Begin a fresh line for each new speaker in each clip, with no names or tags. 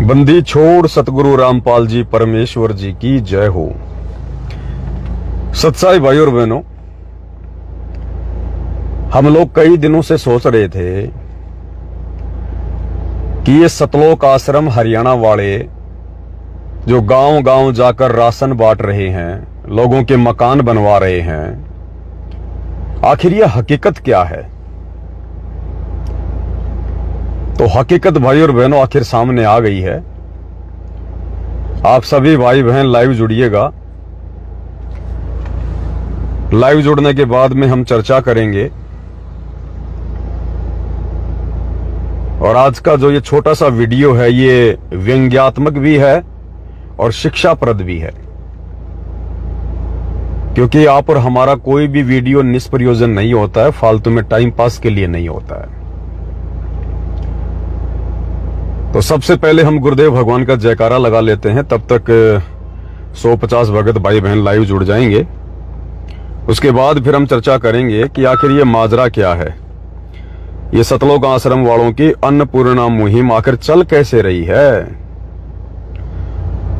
बंदी छोड़ सतगुरु रामपाल जी परमेश्वर जी की जय हो। सत्साई भाई और बहनों, हम लोग कई दिनों से सोच रहे थे कि ये सतलोक आश्रम हरियाणा वाले जो गांव गांव जाकर राशन बांट रहे हैं, लोगों के मकान बनवा रहे हैं, आखिर ये हकीकत क्या है। तो हकीकत भाई और बहनों आखिर सामने आ गई है। आप सभी भाई बहन लाइव जुड़िएगा। लाइव जुड़ने के बाद में हम चर्चा करेंगे और आज का जो ये छोटा सा वीडियो है ये व्यंग्यात्मक भी है और शिक्षाप्रद भी है, क्योंकि आप और हमारा कोई भी वीडियो निष्प्रयोजन नहीं होता है, फालतू में टाइम पास के लिए नहीं होता है। तो सबसे पहले हम गुरुदेव भगवान का जयकारा लगा लेते हैं, तब तक 150 भगत भाई बहन लाइव जुड़ जाएंगे। उसके बाद फिर हम चर्चा करेंगे कि आखिर ये माजरा क्या है, ये सतलोक आश्रम वालों की अन्नपूर्णा मुहिम आखिर चल कैसे रही है।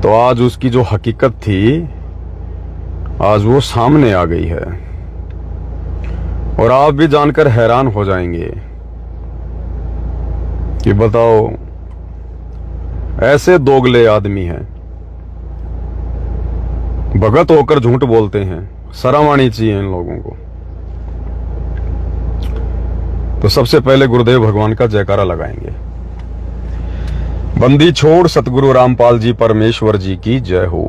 तो आज उसकी जो हकीकत थी आज वो सामने आ गई है और आप भी जानकर हैरान हो जाएंगे कि बताओ ऐसे दोगले आदमी हैं, भगत होकर झूठ बोलते हैं। शर्म आनी चाहिए इन लोगों को। तो सबसे पहले गुरुदेव भगवान का जयकारा लगाएंगे। बंदी छोड़ सतगुरु रामपाल जी परमेश्वर जी की जय हो।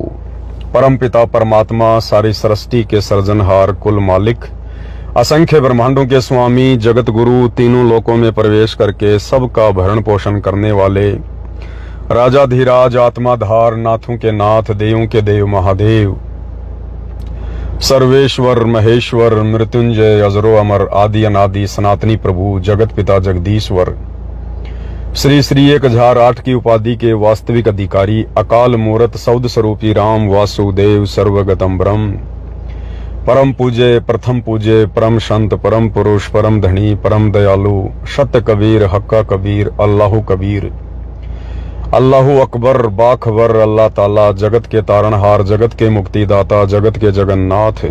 परम पिता परमात्मा, सारी सृष्टि के सृजनहार, कुल मालिक, असंख्य ब्रह्मांडों के स्वामी, जगत गुरु, तीनों लोकों में प्रवेश करके सबका भरण पोषण करने वाले राजाधिराज, आत्माधार, नाथों के नाथ, देवों के देव महादेव, सर्वेश्वर महेश्वर, मृत्युंजय, अजरो अमर, आदि अनादि, सनातनी प्रभु, जगत पिता जगदीश्वर, श्री श्री 1008 की उपाधि के वास्तविक अधिकारी, अकाल मूरत, सौद स्वरूपी राम वासुदेव, सर्वगतम ब्रह्म, परम पूज्य, प्रथम पूज्य, परम संत, परम पुरुष, परम धनी, परम दयालु, सत्य कबीर, हक्का कबीर, अल्लाहु कबीर, अल्लाहु अकबर, बाखबर, अल्लाह ताला, जगत के तारणहार, जगत के मुक्तिदाता, जगत के जगन्नाथ,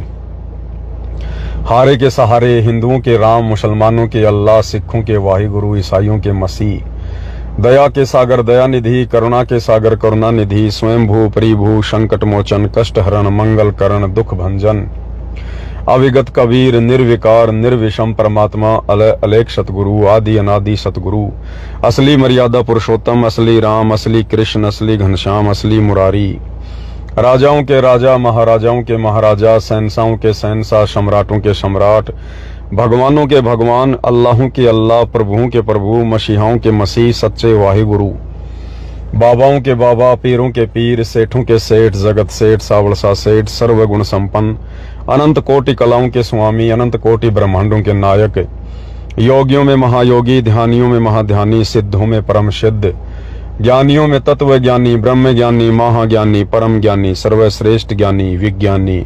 हारे के सहारे, हिंदुओं के राम, मुसलमानों के अल्लाह, सिखों के वाहिगुरु, ईसाइयों के मसीह, दया के सागर दया निधि, करुणा के सागर करुणा निधि, स्वयंभू परिभू, संकट मोचन, कष्ट हरण, मंगल करण, दुख भंजन, अविगत कबीर, निर्विकार निर्विषम परमात्मा, अलेख सतगुरु, आदि अनादि सतगुरु, असली मर्यादा पुरुषोत्तम, असली राम, असली कृष्ण, असली घनश्याम, असली मुरारी, राजाओं के राजा, महाराजाओं के महाराजा, शहंशाहों के शहंशाह, सम्राटों के सम्राट, भगवानों के भगवान, अल्लाहों के अल्लाह, प्रभुओं के प्रभु, मसीहाओं के मसीह, सच्चे वाहिगुरु, बाबाओं के बाबा, पीरों के पीर, सेठों के सेठ, जगत सेठ, सावलसा सेठ, सर्वगुण संपन्न, अनंत कोटि कलाओं के स्वामी, अनंत कोटि ब्रह्मांडों के नायक, योगियों में महायोगी, ध्यानियों में महाध्यानी, सिद्धों में परम सिद्ध, ज्ञानियों में तत्व ज्ञानी, ब्रह्म ज्ञानी, महाज्ञानी, परम ज्ञानी, सर्वश्रेष्ठ ज्ञानी, विज्ञानी,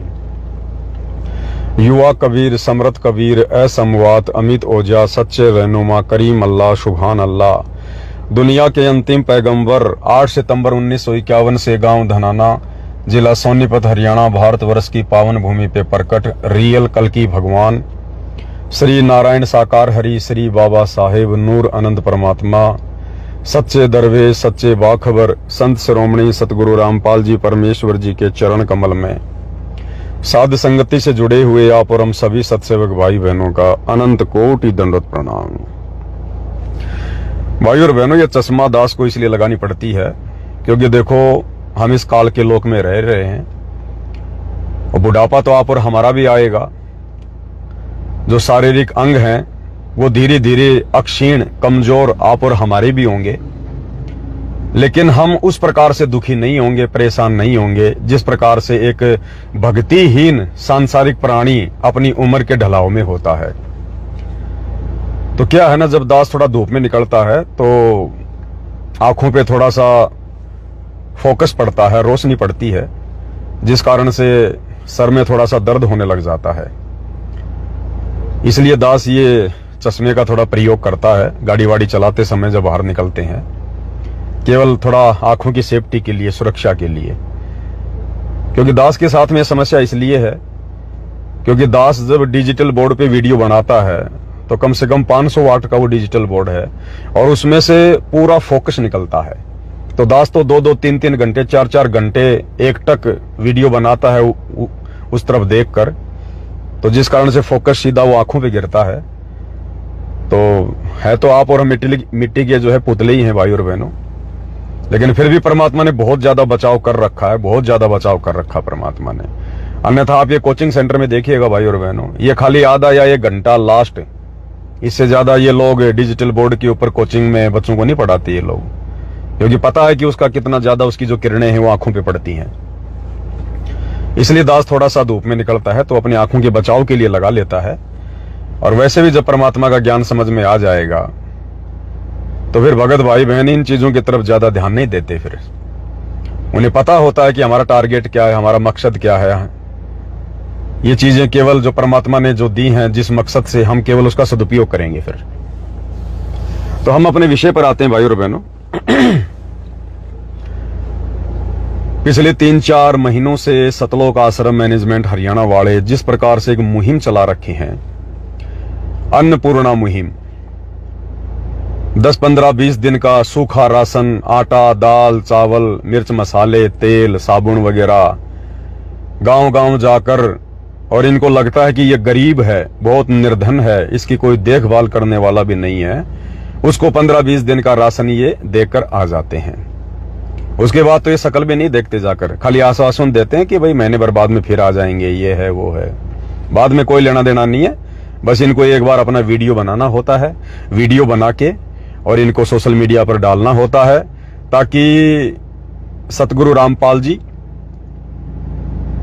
युवा कबीर, समृत कबीर, असमवात, अमित ओजा, सच्चे रहनुमा, करीम अल्लाह, सुभान अल्लाह, दुनिया के अंतिम पैगंबर, 8 सितंबर 1951 से गांव धनाना, जिला सोनीपत, हरियाणा, भारतवर्ष की पावन भूमि पे प्रकट रियल कल्कि भगवान, श्री नारायण साकार हरि, श्री बाबा साहेब नूर अनंत परमात्मा, सच्चे दरवेश, सच्चे बाखबर, संत शिरोमणि सतगुरु रामपाल जी परमेश्वर जी के चरण कमल में साध संगति से जुड़े हुए आप और हम सभी सत्सेवक भाई बहनों का अनंत कोटि दंडवत प्रणाम। भाई और बहनों, ये चश्मा दास को इसलिए लगानी पड़ती है क्योंकि देखो हम इस काल के लोक में रह रहे हैं और बुढ़ापा तो आप और हमारा भी आएगा। जो शारीरिक अंग हैं वो धीरे धीरे अक्षीण, कमजोर आप और हमारे भी होंगे, लेकिन हम उस प्रकार से दुखी नहीं होंगे, परेशान नहीं होंगे जिस प्रकार से एक भक्तिहीन सांसारिक प्राणी अपनी उम्र के ढलाव में होता है। तो क्या है ना, जब दास थोड़ा धूप में निकलता है तो आंखों पे थोड़ा सा फोकस पड़ता है, रोशनी पड़ती है, जिस कारण से सर में थोड़ा सा दर्द होने लग जाता है। इसलिए दास ये चश्मे का थोड़ा प्रयोग करता है गाड़ी वाड़ी चलाते समय जब बाहर निकलते हैं। केवल थोड़ा आंखों की सेफ्टी के लिए, सुरक्षा के लिए। क्योंकि दास के साथ में समस्या इसलिए है क्योंकि दास जब डिजिटल बोर्ड पे वीडियो बनाता है तो कम से कम 500 वाट का वो डिजिटल बोर्ड है और उसमें से पूरा फोकस निकलता है। तो दास तो 2-2, 3-3 घंटे, 4-4 घंटे एक टक वीडियो बनाता है उस तरफ देखकर, तो जिस कारण से फोकस सीधा वो आंखों पे गिरता है। तो आप और हम मिट्टी के जो है पुतले ही हैं भाई और बहनों, लेकिन फिर भी परमात्मा ने बहुत ज्यादा बचाव कर रखा है, बहुत ज्यादा बचाव कर रखा परमात्मा ने। अन्यथा आप ये कोचिंग सेंटर में देखिएगा भाई और बहनों, ये खाली आधा या 1 घंटा लास्ट, इससे ज्यादा ये लोग डिजिटल बोर्ड के ऊपर कोचिंग में बच्चों को नहीं पढ़ाते ये लोग, क्योंकि पता है कि उसका कितना ज्यादा उसकी जो किरणें हैं वो आंखों पे पड़ती हैं। इसलिए दास थोड़ा सा धूप में निकलता है तो अपनी आंखों के बचाव के लिए लगा लेता है। और वैसे भी जब परमात्मा का ज्ञान समझ में आ जाएगा तो फिर भगत भाई बहन इन चीजों की तरफ ज्यादा ध्यान नहीं देते। फिर उन्हें पता होता है कि हमारा टारगेट क्या है, हमारा मकसद क्या है। ये चीजें केवल जो परमात्मा ने जो दी हैं, जिस मकसद से, हम केवल उसका सदुपयोग करेंगे। फिर तो हम अपने विषय पर आते हैं भाई और बहनों। पिछले 3-4 महीनों से सतलोक आश्रम मैनेजमेंट हरियाणा वाले जिस प्रकार से एक मुहिम चला रखे हैं, अन्नपूर्णा मुहिम, 10, 15, 20 दिन का सूखा राशन, आटा, दाल, चावल, मिर्च, मसाले, तेल, साबुन वगैरह गांव-गांव जाकर, और इनको लगता है कि ये गरीब है, बहुत निर्धन है, इसकी कोई देखभाल करने वाला भी नहीं है, उसको 15-20 दिन का राशन ये देकर आ जाते हैं। उसके बाद तो ये शकल भी नहीं देखते, जाकर खाली आश्वासन देते हैं कि भाई महीने भर बाद में फिर आ जाएंगे, ये है वो है। बाद में कोई लेना देना नहीं है, बस इनको एक बार अपना वीडियो बनाना होता है, वीडियो बना के और इनको सोशल मीडिया पर डालना होता है, ताकि सतगुरु रामपाल जी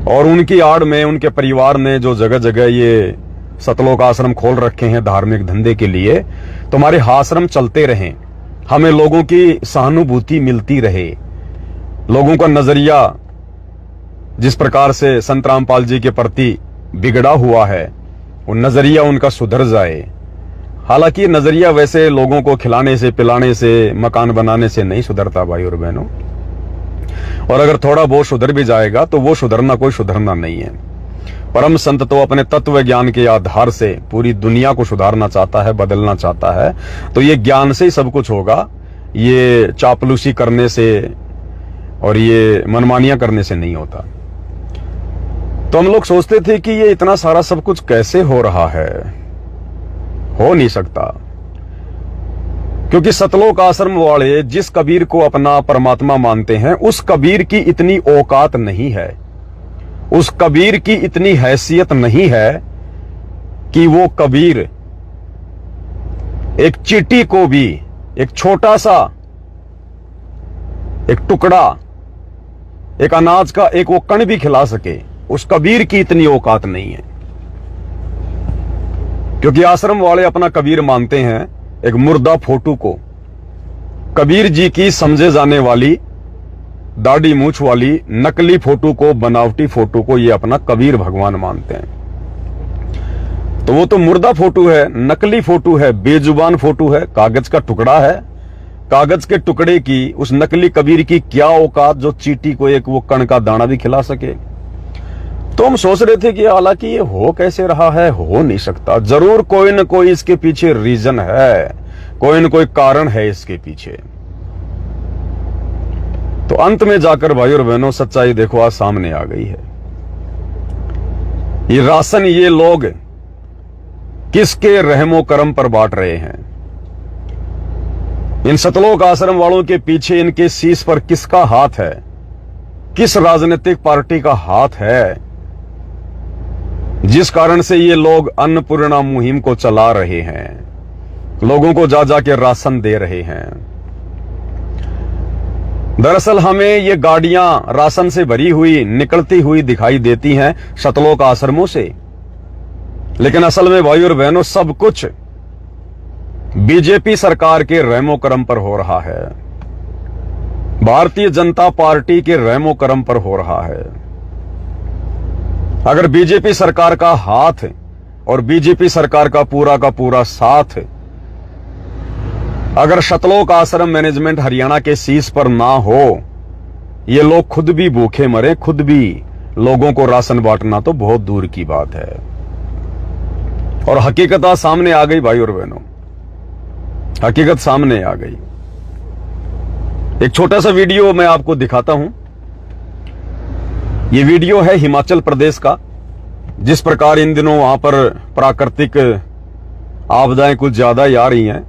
और उनकी आड़ में उनके परिवार ने जो जगह जगह ये सतलोक आश्रम खोल रखे हैं धार्मिक धंधे के लिए, तो हमारे आश्रम चलते रहें, हमें लोगों की सहानुभूति मिलती रहे, लोगों का नजरिया जिस प्रकार से संत रामपाल जी के प्रति बिगड़ा हुआ है वो नजरिया उनका सुधर जाए। हालांकि नजरिया वैसे लोगों को खिलाने से, पिलाने से, मकान बनाने से नहीं सुधरता भाई और बहनों, और अगर थोड़ा बहुत सुधर भी जाएगा तो वो सुधरना कोई सुधरना नहीं है। परम संत तो अपने तत्व ज्ञान के आधार से पूरी दुनिया को सुधारना चाहता है, बदलना चाहता है, तो ये ज्ञान से ही सब कुछ होगा, ये चापलूसी करने से और ये मनमानियां करने से नहीं होता। तो हम लोग सोचते थे कि ये इतना सारा सब कुछ कैसे हो रहा है, हो नहीं सकता, क्योंकि सतलोक आश्रम वाले जिस कबीर को अपना परमात्मा मानते हैं उस कबीर की इतनी औकात नहीं है, उस कबीर की इतनी हैसियत नहीं है कि वो कबीर एक चींटी को भी एक छोटा सा एक टुकड़ा, एक अनाज का एक वो कण भी खिला सके। उस कबीर की इतनी औकात नहीं है, क्योंकि आश्रम वाले अपना कबीर मानते हैं एक मुर्दा फोटो को। कबीर जी की समझे जाने वाली दाढ़ी मूछ वाली नकली फोटो को, बनावटी फोटो को ये अपना कबीर भगवान मानते हैं। तो वो तो मुर्दा फोटो है, नकली फोटो है, बेजुबान फोटो है, कागज का टुकड़ा है। कागज के टुकड़े की उस नकली कबीर की क्या औकात जो चींटी को एक वो कण का दाना भी खिला सके। तो हम सोच रहे थे कि हालांकि ये हो कैसे रहा है, हो नहीं सकता, जरूर कोई न कोई इसके पीछे रीजन है, कोई न कोई कारण है इसके पीछे। तो अंत में जाकर भाई और बहनों सच्चाई देखो आज सामने आ गई है। ये राशन ये लोग किसके रहमो करम पर बांट रहे हैं? इन सतलोक आश्रम वालों के पीछे इनके शीश पर किसका हाथ है? किस राजनीतिक पार्टी का हाथ है जिस कारण से ये लोग अन्नपूर्णा मुहिम को चला रहे हैं, लोगों को जा जा के राशन दे रहे हैं? दरअसल हमें ये गाड़ियां राशन से भरी हुई निकलती हुई दिखाई देती हैं सतलोक आश्रमों से, लेकिन असल में भाई और बहनों सब कुछ बीजेपी सरकार के रहमो करम पर हो रहा है, भारतीय जनता पार्टी के रहमो करम पर हो रहा है। अगर बीजेपी सरकार का हाथ और बीजेपी सरकार का पूरा साथ अगर सतलोक आश्रम मैनेजमेंट हरियाणा के शीश पर ना हो, ये लोग खुद भी भूखे मरे, खुद भी लोगों को राशन बांटना तो बहुत दूर की बात है। और हकीकत आज सामने आ गई भाई और बहनों, हकीकत सामने आ गई। एक छोटा सा वीडियो मैं आपको दिखाता हूं। ये वीडियो है हिमाचल प्रदेश का। जिस प्रकार इन दिनों वहां पर प्राकृतिक आपदाएं कुछ ज्यादा ही आ रही हैं,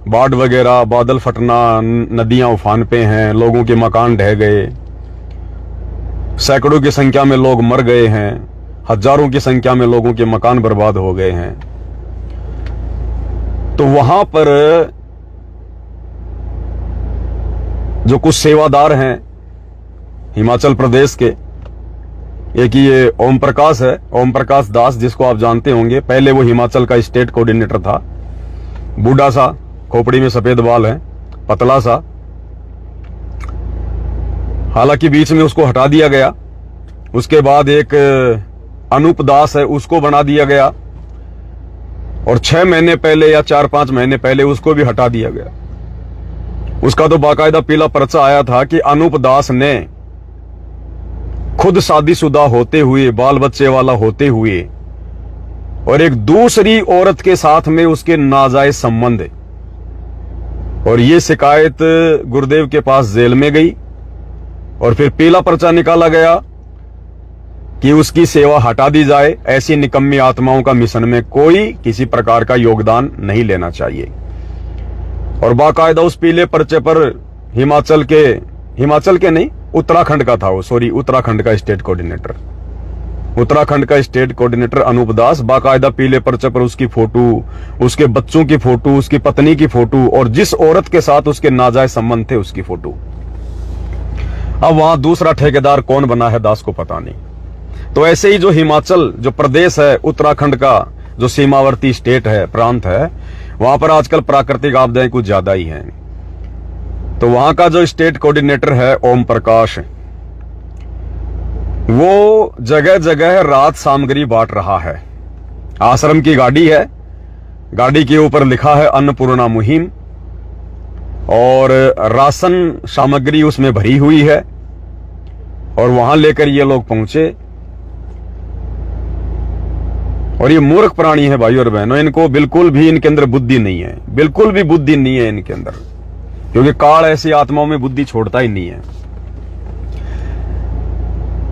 बाढ़ वगैरह, बादल फटना, नदियां उफान पे हैं, लोगों के मकान ढह गए, सैकड़ों की संख्या में लोग मर गए हैं, हजारों की संख्या में लोगों के मकान बर्बाद हो गए हैं। तो वहां पर जो कुछ सेवादार हैं हिमाचल प्रदेश के, एक ये ओम प्रकाश है, ओम प्रकाश दास, जिसको आप जानते होंगे। पहले वो हिमाचल का स्टेट कोऑर्डिनेटर था। बूढ़ा सा, खोपड़ी में सफेद बाल है, पतला सा। हालांकि बीच में उसको हटा दिया गया। उसके बाद एक अनूप दास है, उसको बना दिया गया। और 6 महीने पहले या 4-5 महीने पहले उसको भी हटा दिया गया। उसका तो बाकायदा पीला पर्चा आया था कि अनूप दास ने खुद शादीशुदा होते हुए, बाल बच्चे वाला होते हुए, और एक दूसरी औरत के साथ में उसके नाजायज संबंध, और ये शिकायत गुरुदेव के पास जेल में गई। और फिर पीला पर्चा निकाला गया कि उसकी सेवा हटा दी जाए। ऐसी निकम्मी आत्माओं का मिशन में कोई किसी प्रकार का योगदान नहीं लेना चाहिए। और बाकायदा उस पीले पर्चे पर हिमाचल के नहीं, उत्तराखंड का था वो, सॉरी, उत्तराखंड का स्टेट कोऑर्डिनेटर, उत्तराखंड का स्टेट कोऑर्डिनेटर अनूप दास, बाकायदा पीले पर्चे पर उसकी फोटो, उसके बच्चों की फोटो, उसकी पत्नी की फोटो, और जिस औरत के साथ उसके नाजायज संबंध थे उसकी फोटो। अब वहां दूसरा ठेकेदार कौन बना है दास को पता नहीं। तो ऐसे ही जो हिमाचल जो प्रदेश है, उत्तराखंड का जो सीमावर्ती स्टेट है, प्रांत है, वहां पर आजकल प्राकृतिक आपदाएं कुछ ज्यादा ही हैं। तो वहां का जो स्टेट कोऑर्डिनेटर है ओम प्रकाश, वो जगह जगह राहत सामग्री बांट रहा है। आश्रम की गाड़ी है, गाड़ी के ऊपर लिखा है अन्नपूर्णा मुहिम, और राशन सामग्री उसमें भरी हुई है। और वहां लेकर ये लोग पहुंचे। और ये मूर्ख प्राणी है भाई और बहनों, इनको बिल्कुल भी इनके अंदर बुद्धि नहीं है, बिल्कुल भी बुद्धि नहीं है इनके अंदर, क्योंकि काल ऐसी आत्माओं में बुद्धि छोड़ता ही नहीं है।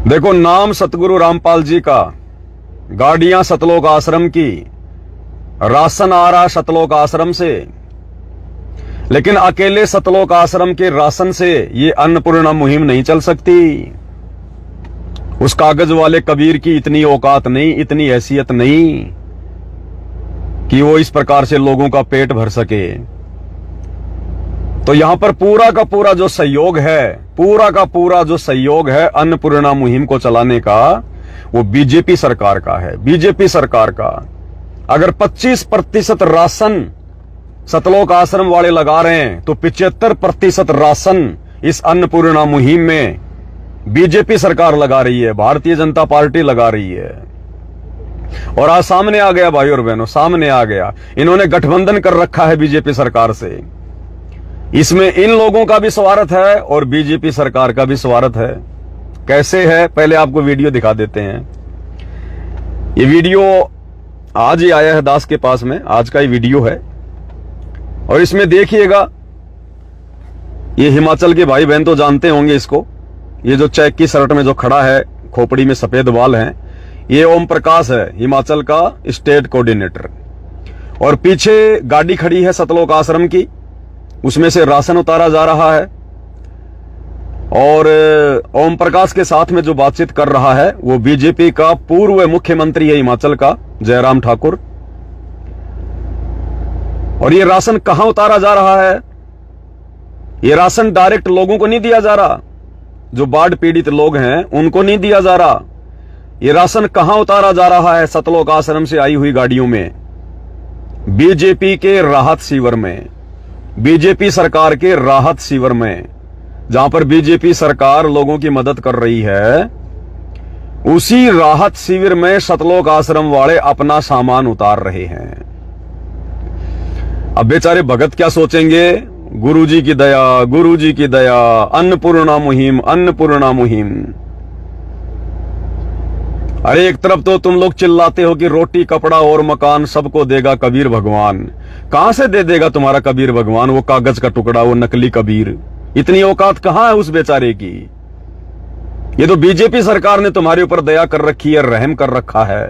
देखो, नाम सतगुरु रामपाल जी का, गाड़ियां सतलोक आश्रम की, राशन आ रहा सतलोक आश्रम से, लेकिन अकेले सतलोक आश्रम के राशन से ये अन्नपूर्णा मुहिम नहीं चल सकती। उस कागज वाले कबीर की इतनी औकात नहीं, इतनी हैसियत नहीं कि वो इस प्रकार से लोगों का पेट भर सके। तो यहां पर पूरा का पूरा जो सहयोग है, पूरा का पूरा जो सहयोग है अन्नपूर्णा मुहिम को चलाने का, वो बीजेपी सरकार का है, बीजेपी सरकार का। अगर 25% राशन सतलोक आश्रम वाले लगा रहे हैं, तो 75% राशन इस अन्नपूर्णा मुहिम में बीजेपी सरकार लगा रही है, भारतीय जनता पार्टी लगा रही है। और आज सामने आ गया भाई और बहनों, सामने आ गया, इन्होंने गठबंधन कर रखा है बीजेपी सरकार से। इसमें इन लोगों का भी स्वार्थ है और बीजेपी सरकार का भी स्वार्थ है। कैसे है, पहले आपको वीडियो दिखा देते हैं। ये वीडियो आज ही आया है दास के पास में, आज का ही वीडियो है। और इसमें देखिएगा, ये हिमाचल के भाई बहन तो जानते होंगे इसको। ये जो चेक की शर्ट में जो खड़ा है, खोपड़ी में सफेद बाल हैं, ये ओम प्रकाश है, हिमाचल का स्टेट कोऑर्डिनेटर। और पीछे गाड़ी खड़ी है सतलोक आश्रम की, उसमें से राशन उतारा जा रहा है। और ओम प्रकाश के साथ में जो बातचीत कर रहा है वो बीजेपी का पूर्व मुख्यमंत्री है हिमाचल का, जयराम ठाकुर। और ये राशन कहां उतारा जा रहा है? ये राशन डायरेक्ट लोगों को नहीं दिया जा रहा, जो बाढ़ पीड़ित लोग हैं उनको नहीं दिया जा रहा। ये राशन कहां उतारा जा रहा है? सतलोक आश्रम से आई हुई गाड़ियों में, बीजेपी के राहत शिविर में, बीजेपी सरकार के राहत शिविर में, जहां पर बीजेपी सरकार लोगों की मदद कर रही है, उसी राहत शिविर में सतलोक आश्रम वाले अपना सामान उतार रहे हैं। अब बेचारे भगत क्या सोचेंगे, गुरुजी की दया, गुरुजी की दया, अन्नपूर्णा मुहिम, अन्नपूर्णा मुहिम। अरे एक तरफ तो तुम लोग चिल्लाते हो कि रोटी कपड़ा और मकान सबको देगा कबीर भगवान। कहां से दे देगा तुम्हारा कबीर भगवान, वो कागज का टुकड़ा, वो नकली कबीर? इतनी औकात कहां है उस बेचारे की? ये तो बीजेपी सरकार ने तुम्हारे ऊपर दया कर रखी है, रहम कर रखा है,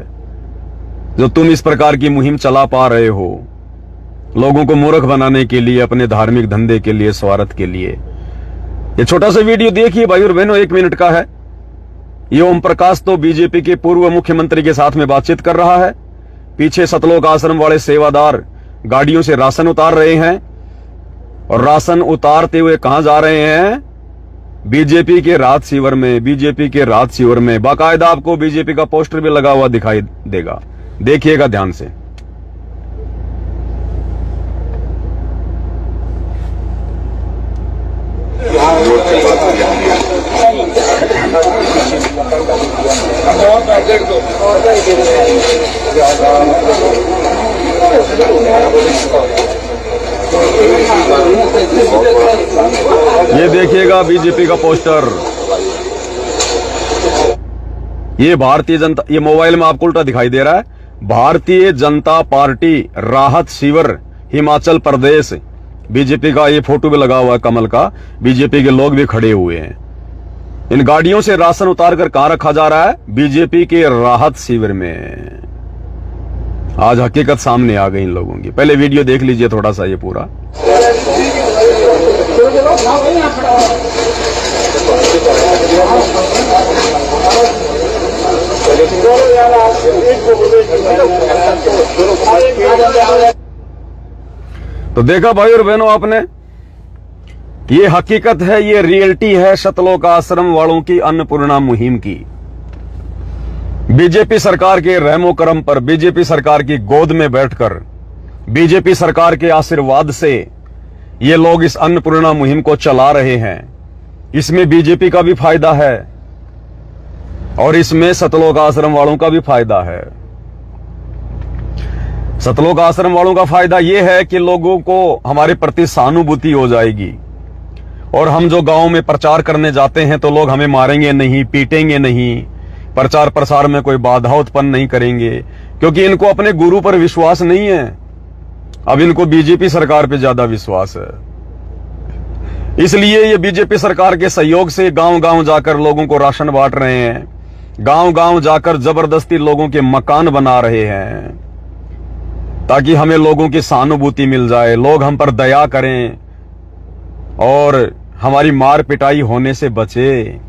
जो तुम इस प्रकार की मुहिम चला पा रहे हो, लोगों को मूर्ख बनाने के लिए, अपने धार्मिक धंधे के लिए, स्वार्थ के लिए। ये छोटा सा वीडियो देखिए भाई और बहनों, 1 मिनट का है। ये ओम प्रकाश तो बीजेपी के पूर्व मुख्यमंत्री के साथ में बातचीत कर रहा है। पीछे सतलोक आश्रम वाले सेवादार गाड़ियों से राशन उतार रहे हैं, और राशन उतारते हुए कहां जा रहे हैं? बीजेपी के राज शिविर में, बीजेपी के राज शिविर में। बाकायदा आपको बीजेपी का पोस्टर भी लगा हुआ दिखाई देगा, देखिएगा ध्यान से। ये देखिएगा बीजेपी का पोस्टर। ये भारतीय जनता, ये मोबाइल में आपको उल्टा दिखाई दे रहा है, भारतीय जनता पार्टी राहत शिविर हिमाचल प्रदेश। बीजेपी का ये फोटो भी लगा हुआ है कमल का, बीजेपी के लोग भी खड़े हुए हैं। इन गाड़ियों से राशन उतारकर कहां रखा जा रहा है? बीजेपी के राहत शिविर में। आज हकीकत सामने आ गई इन लोगों की। पहले वीडियो देख लीजिए थोड़ा सा ये पूरा। तो देखा भाई और बहनों आपने, ये हकीकत है, ये रियलिटी है सतलोक आश्रम वालों की अन्नपूर्णा मुहिम की। बीजेपी सरकार के रहमो करम पर, बीजेपी सरकार की गोद में बैठकर, बीजेपी सरकार के आशीर्वाद से ये लोग इस अन्नपूर्णा मुहिम को चला रहे हैं। इसमें बीजेपी का भी फायदा है और इसमें सतलोक आश्रम वालों का भी फायदा है। सतलोक आश्रम वालों का फायदा यह है कि लोगों को हमारे प्रति सहानुभूति हो जाएगी, और हम जो गांव में प्रचार करने जाते हैं तो लोग हमें मारेंगे नहीं, पीटेंगे नहीं, प्रचार प्रसार में कोई बाधा उत्पन्न नहीं करेंगे, क्योंकि इनको अपने गुरु पर विश्वास नहीं है। अब इनको बीजेपी सरकार पे ज्यादा विश्वास है। इसलिए ये बीजेपी सरकार के सहयोग से गांव गांव जाकर लोगों को राशन बांट रहे हैं, गांव गांव जाकर जबरदस्ती लोगों के मकान बना रहे हैं, ताकि हमें लोगों की सहानुभूति मिल जाए, लोग हम पर दया करें और हमारी मार पिटाई होने से बचे।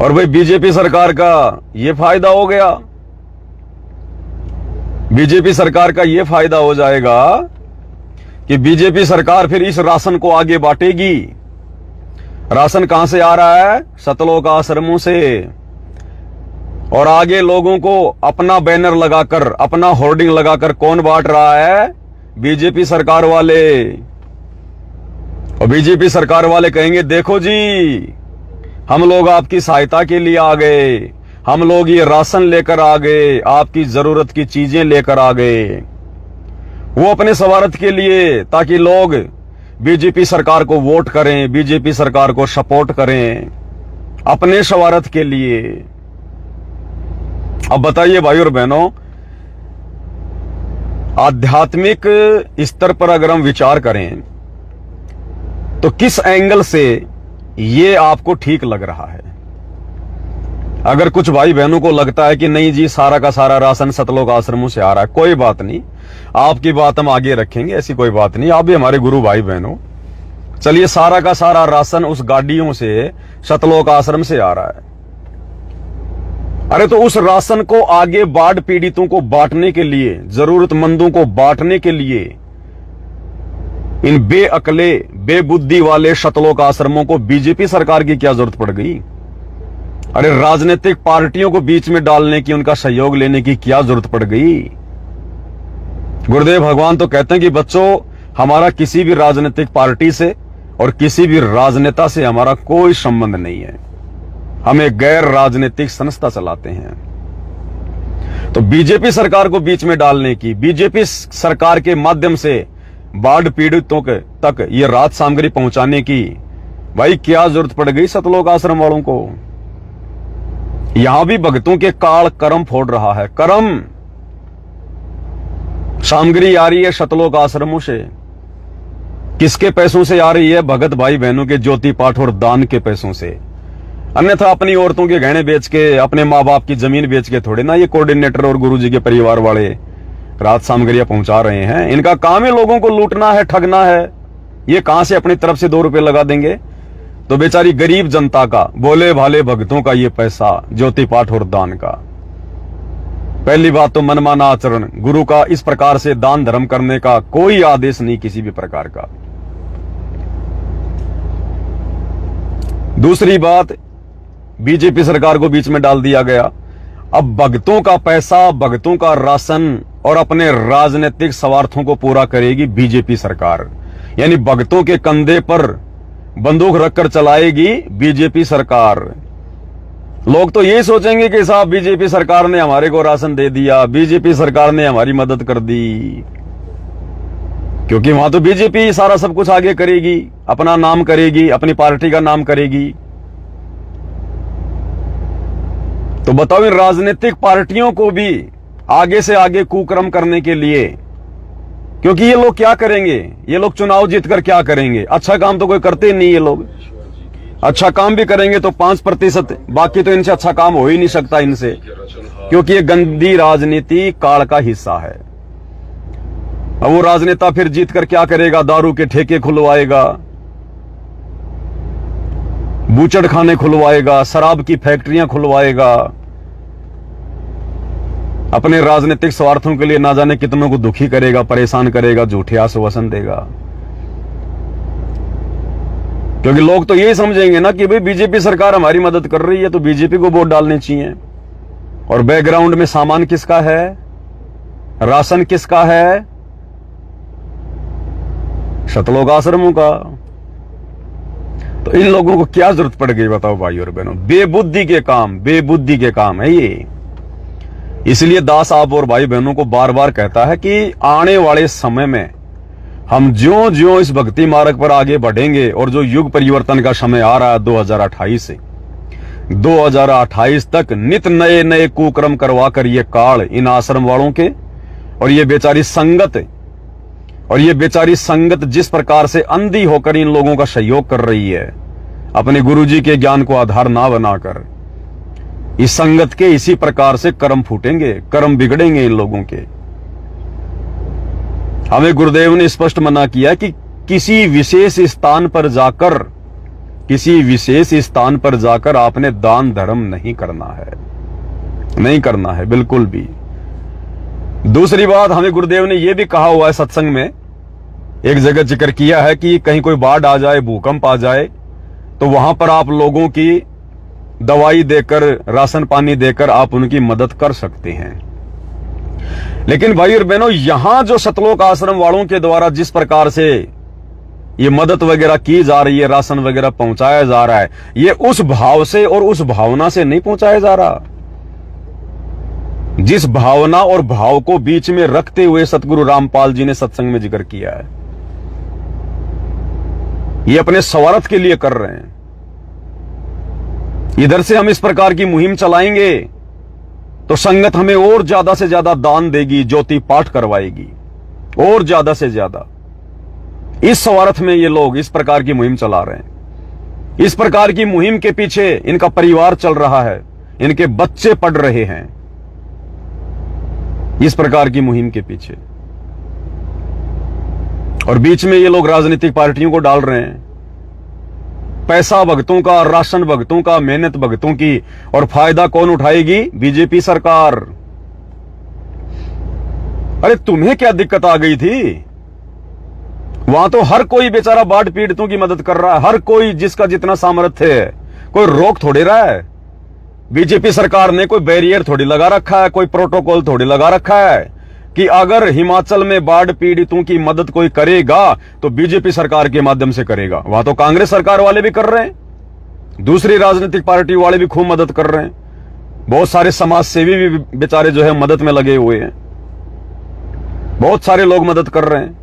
और भाई बीजेपी सरकार का ये फायदा हो गया, बीजेपी सरकार का ये फायदा हो जाएगा कि बीजेपी सरकार फिर इस राशन को आगे बांटेगी। राशन कहां से आ रहा है? सतलोक आश्रमों से। और आगे लोगों को अपना बैनर लगाकर, अपना होर्डिंग लगाकर कौन बांट रहा है? बीजेपी सरकार वाले। और बीजेपी सरकार वाले कहेंगे, देखो जी, हम लोग आपकी सहायता के लिए आ गए, हम लोग ये राशन लेकर आ गए, आपकी जरूरत की चीजें लेकर आ गए। वो अपने स्वार्थ के लिए, ताकि लोग बीजेपी सरकार को वोट करें, बीजेपी सरकार को सपोर्ट करें, अपने स्वार्थ के लिए। अब बताइए भाई और बहनों, आध्यात्मिक स्तर पर अगर हम विचार करें तो किस एंगल से ये आपको ठीक लग रहा है? अगर कुछ भाई बहनों को लगता है कि नहीं जी, सारा का सारा राशन सतलोक आश्रमों से आ रहा है, कोई बात नहीं, आपकी बात हम आगे रखेंगे, ऐसी कोई बात नहीं, आप भी हमारे गुरु भाई बहनों। चलिए, सारा का सारा राशन उस गाड़ियों से सतलोक आश्रम से आ रहा है। अरे तो उस राशन को आगे बाढ़ पीड़ितों को बांटने के लिए, जरूरतमंदों को बांटने के लिए इन बेअकले, बेबुद्धि वाले सतलोक आश्रमों को बीजेपी सरकार की क्या जरूरत पड़ गई? अरे राजनीतिक पार्टियों को बीच में डालने की, उनका सहयोग लेने की क्या जरूरत पड़ गई? गुरुदेव भगवान तो कहते हैं कि बच्चों, हमारा किसी भी राजनीतिक पार्टी से और किसी भी राजनेता से हमारा कोई संबंध नहीं है, हम एक गैर राजनीतिक संस्था चलाते हैं। तो बीजेपी सरकार को बीच में डालने की, बीजेपी सरकार के माध्यम से बाढ़ पीड़ितों तक ये राहत सामग्री पहुंचाने की भाई क्या जरूरत पड़ गई सतलोक आश्रम वालों को। यहां भी भक्तों के काल कर्म फोड़ रहा है। कर्म सामग्री आ रही है सतलोक आश्रमों से। किसके पैसों से आ रही है? भगत भाई बहनों के ज्योति पाठ और दान के पैसों से। अन्यथा अपनी औरतों के गहने बेच के, अपने माँ बाप की जमीन बेच के थोड़े ना ये कोऑर्डिनेटर और गुरुजी के परिवार वाले राहत सामग्रियां पहुंचा रहे हैं। इनका काम है लोगों को लूटना है, ठगना है। ये कहां से अपनी तरफ से 2 रुपए लगा देंगे? तो बेचारी गरीब जनता का, भोले भाले भक्तों का ये पैसा ज्योति पाठ और दान का। पहली बात तो मनमाना आचरण, गुरु का इस प्रकार से दान धर्म करने का कोई आदेश नहीं किसी भी प्रकार का। दूसरी बात, बीजेपी सरकार को बीच में डाल दिया गया। अब भक्तों का पैसा, भक्तों का राशन और अपने राजनीतिक स्वार्थों को पूरा करेगी बीजेपी सरकार। यानी भक्तों के कंधे पर बंदूक रखकर चलाएगी बीजेपी सरकार। लोग तो यही सोचेंगे कि साहब बीजेपी सरकार ने हमारे को राशन दे दिया, बीजेपी सरकार ने हमारी मदद कर दी, क्योंकि वहां तो बीजेपी सारा सब कुछ आगे करेगी, अपना नाम करेगी, अपनी पार्टी का नाम करेगी। तो बताओ इन राजनीतिक पार्टियों को भी आगे से आगे कुकर्म करने के लिए, क्योंकि ये लोग क्या करेंगे? ये लोग चुनाव जीतकर क्या करेंगे? अच्छा काम तो कोई करते नहीं। ये लोग अच्छा काम भी करेंगे तो 5%, बाकी तो इनसे अच्छा काम हो ही नहीं सकता इनसे, क्योंकि ये गंदी राजनीति काल का हिस्सा है। अब वो राजनेता फिर जीतकर क्या करेगा? दारू के ठेके खुलवाएगा, बूचड़ खाने खुलवाएगा, शराब की फैक्ट्रियां खुलवाएगा, अपने राजनीतिक स्वार्थों के लिए ना जाने कितनों को दुखी करेगा, परेशान करेगा, झूठे आश्वासन देगा। क्योंकि लोग तो यही समझेंगे ना कि भाई बीजेपी सरकार हमारी मदद कर रही है तो बीजेपी को वोट डालने चाहिए। और बैकग्राउंड में सामान किसका है? राशन किसका है? सतलोक आश्रमों का। तो इन लोगों को क्या जरूरत पड़ गई बताओ भाई और बहनों? बेबुद्धि के काम, बेबुद्धि के काम है ये। इसलिए दास आप और भाई बहनों को बार बार कहता है कि आने वाले समय में हम ज्यों ज्यों इस भक्ति मार्ग पर आगे बढ़ेंगे और जो युग परिवर्तन का समय आ रहा है 2028 से 2028 तक, नित नए नए कुकर्म करवा कर ये काल इन आश्रम वालों के और ये बेचारी संगत जिस प्रकार से अंधी होकर इन लोगों का सहयोग कर रही है, अपने गुरुजी के ज्ञान को आधार ना बनाकर, इस संगत के इसी प्रकार से कर्म फूटेंगे, कर्म बिगड़ेंगे इन लोगों के। हमें गुरुदेव ने स्पष्ट मना किया कि किसी विशेष स्थान पर जाकर आपने दान धर्म नहीं करना है बिल्कुल भी। दूसरी बात, हमें गुरुदेव ने यह भी कहा हुआ है सत्संग में, एक जगह जिक्र किया है कि कहीं कोई बाढ़ आ जाए, भूकंप आ जाए, तो वहां पर आप लोगों की दवाई देकर, राशन पानी देकर आप उनकी मदद कर सकते हैं। लेकिन भाई और बहनों, यहां जो सतलोक आश्रम वालों के द्वारा जिस प्रकार से ये मदद वगैरह की जा रही है, राशन वगैरह पहुंचाया जा रहा है, ये उस भाव से और उस भावना से नहीं पहुंचाया जा रहा जिस भावना और भाव को बीच में रखते हुए सतगुरु रामपाल जी ने सत्संग में जिक्र किया है। ये अपने स्वार्थ के लिए कर रहे हैं। इधर से हम इस प्रकार की मुहिम चलाएंगे तो संगत हमें और ज्यादा से ज्यादा दान देगी, ज्योति पाठ करवाएगी और ज्यादा से ज्यादा। इस स्वार्थ में ये लोग इस प्रकार की मुहिम चला रहे हैं। इस प्रकार की मुहिम के पीछे इनका परिवार चल रहा है, इनके बच्चे पढ़ रहे हैं इस प्रकार की मुहिम के पीछे। और बीच में ये लोग राजनीतिक पार्टियों को डाल रहे हैं। पैसा भक्तों का, राशन भक्तों का, मेहनत भक्तों की, और फायदा कौन उठाएगी? बीजेपी सरकार। अरे तुम्हें क्या दिक्कत आ गई थी? वहां तो हर कोई बेचारा बाढ़ पीड़ितों की मदद कर रहा है, हर कोई जिसका जितना सामर्थ्य है। कोई रोक थोड़ी रहा है। बीजेपी सरकार ने कोई बैरियर थोड़ी लगा रखा है, कोई प्रोटोकॉल थोड़ी लगा रखा है कि अगर हिमाचल में बाढ़ पीड़ितों की मदद कोई करेगा तो बीजेपी सरकार के माध्यम से करेगा। वहां तो कांग्रेस सरकार वाले भी कर रहे हैं, दूसरी राजनीतिक पार्टी वाले भी खूब मदद कर रहे हैं। बहुत सारे समाज सेवी भी बेचारे जो है मदद में लगे हुए हैं, बहुत सारे लोग मदद कर रहे हैं।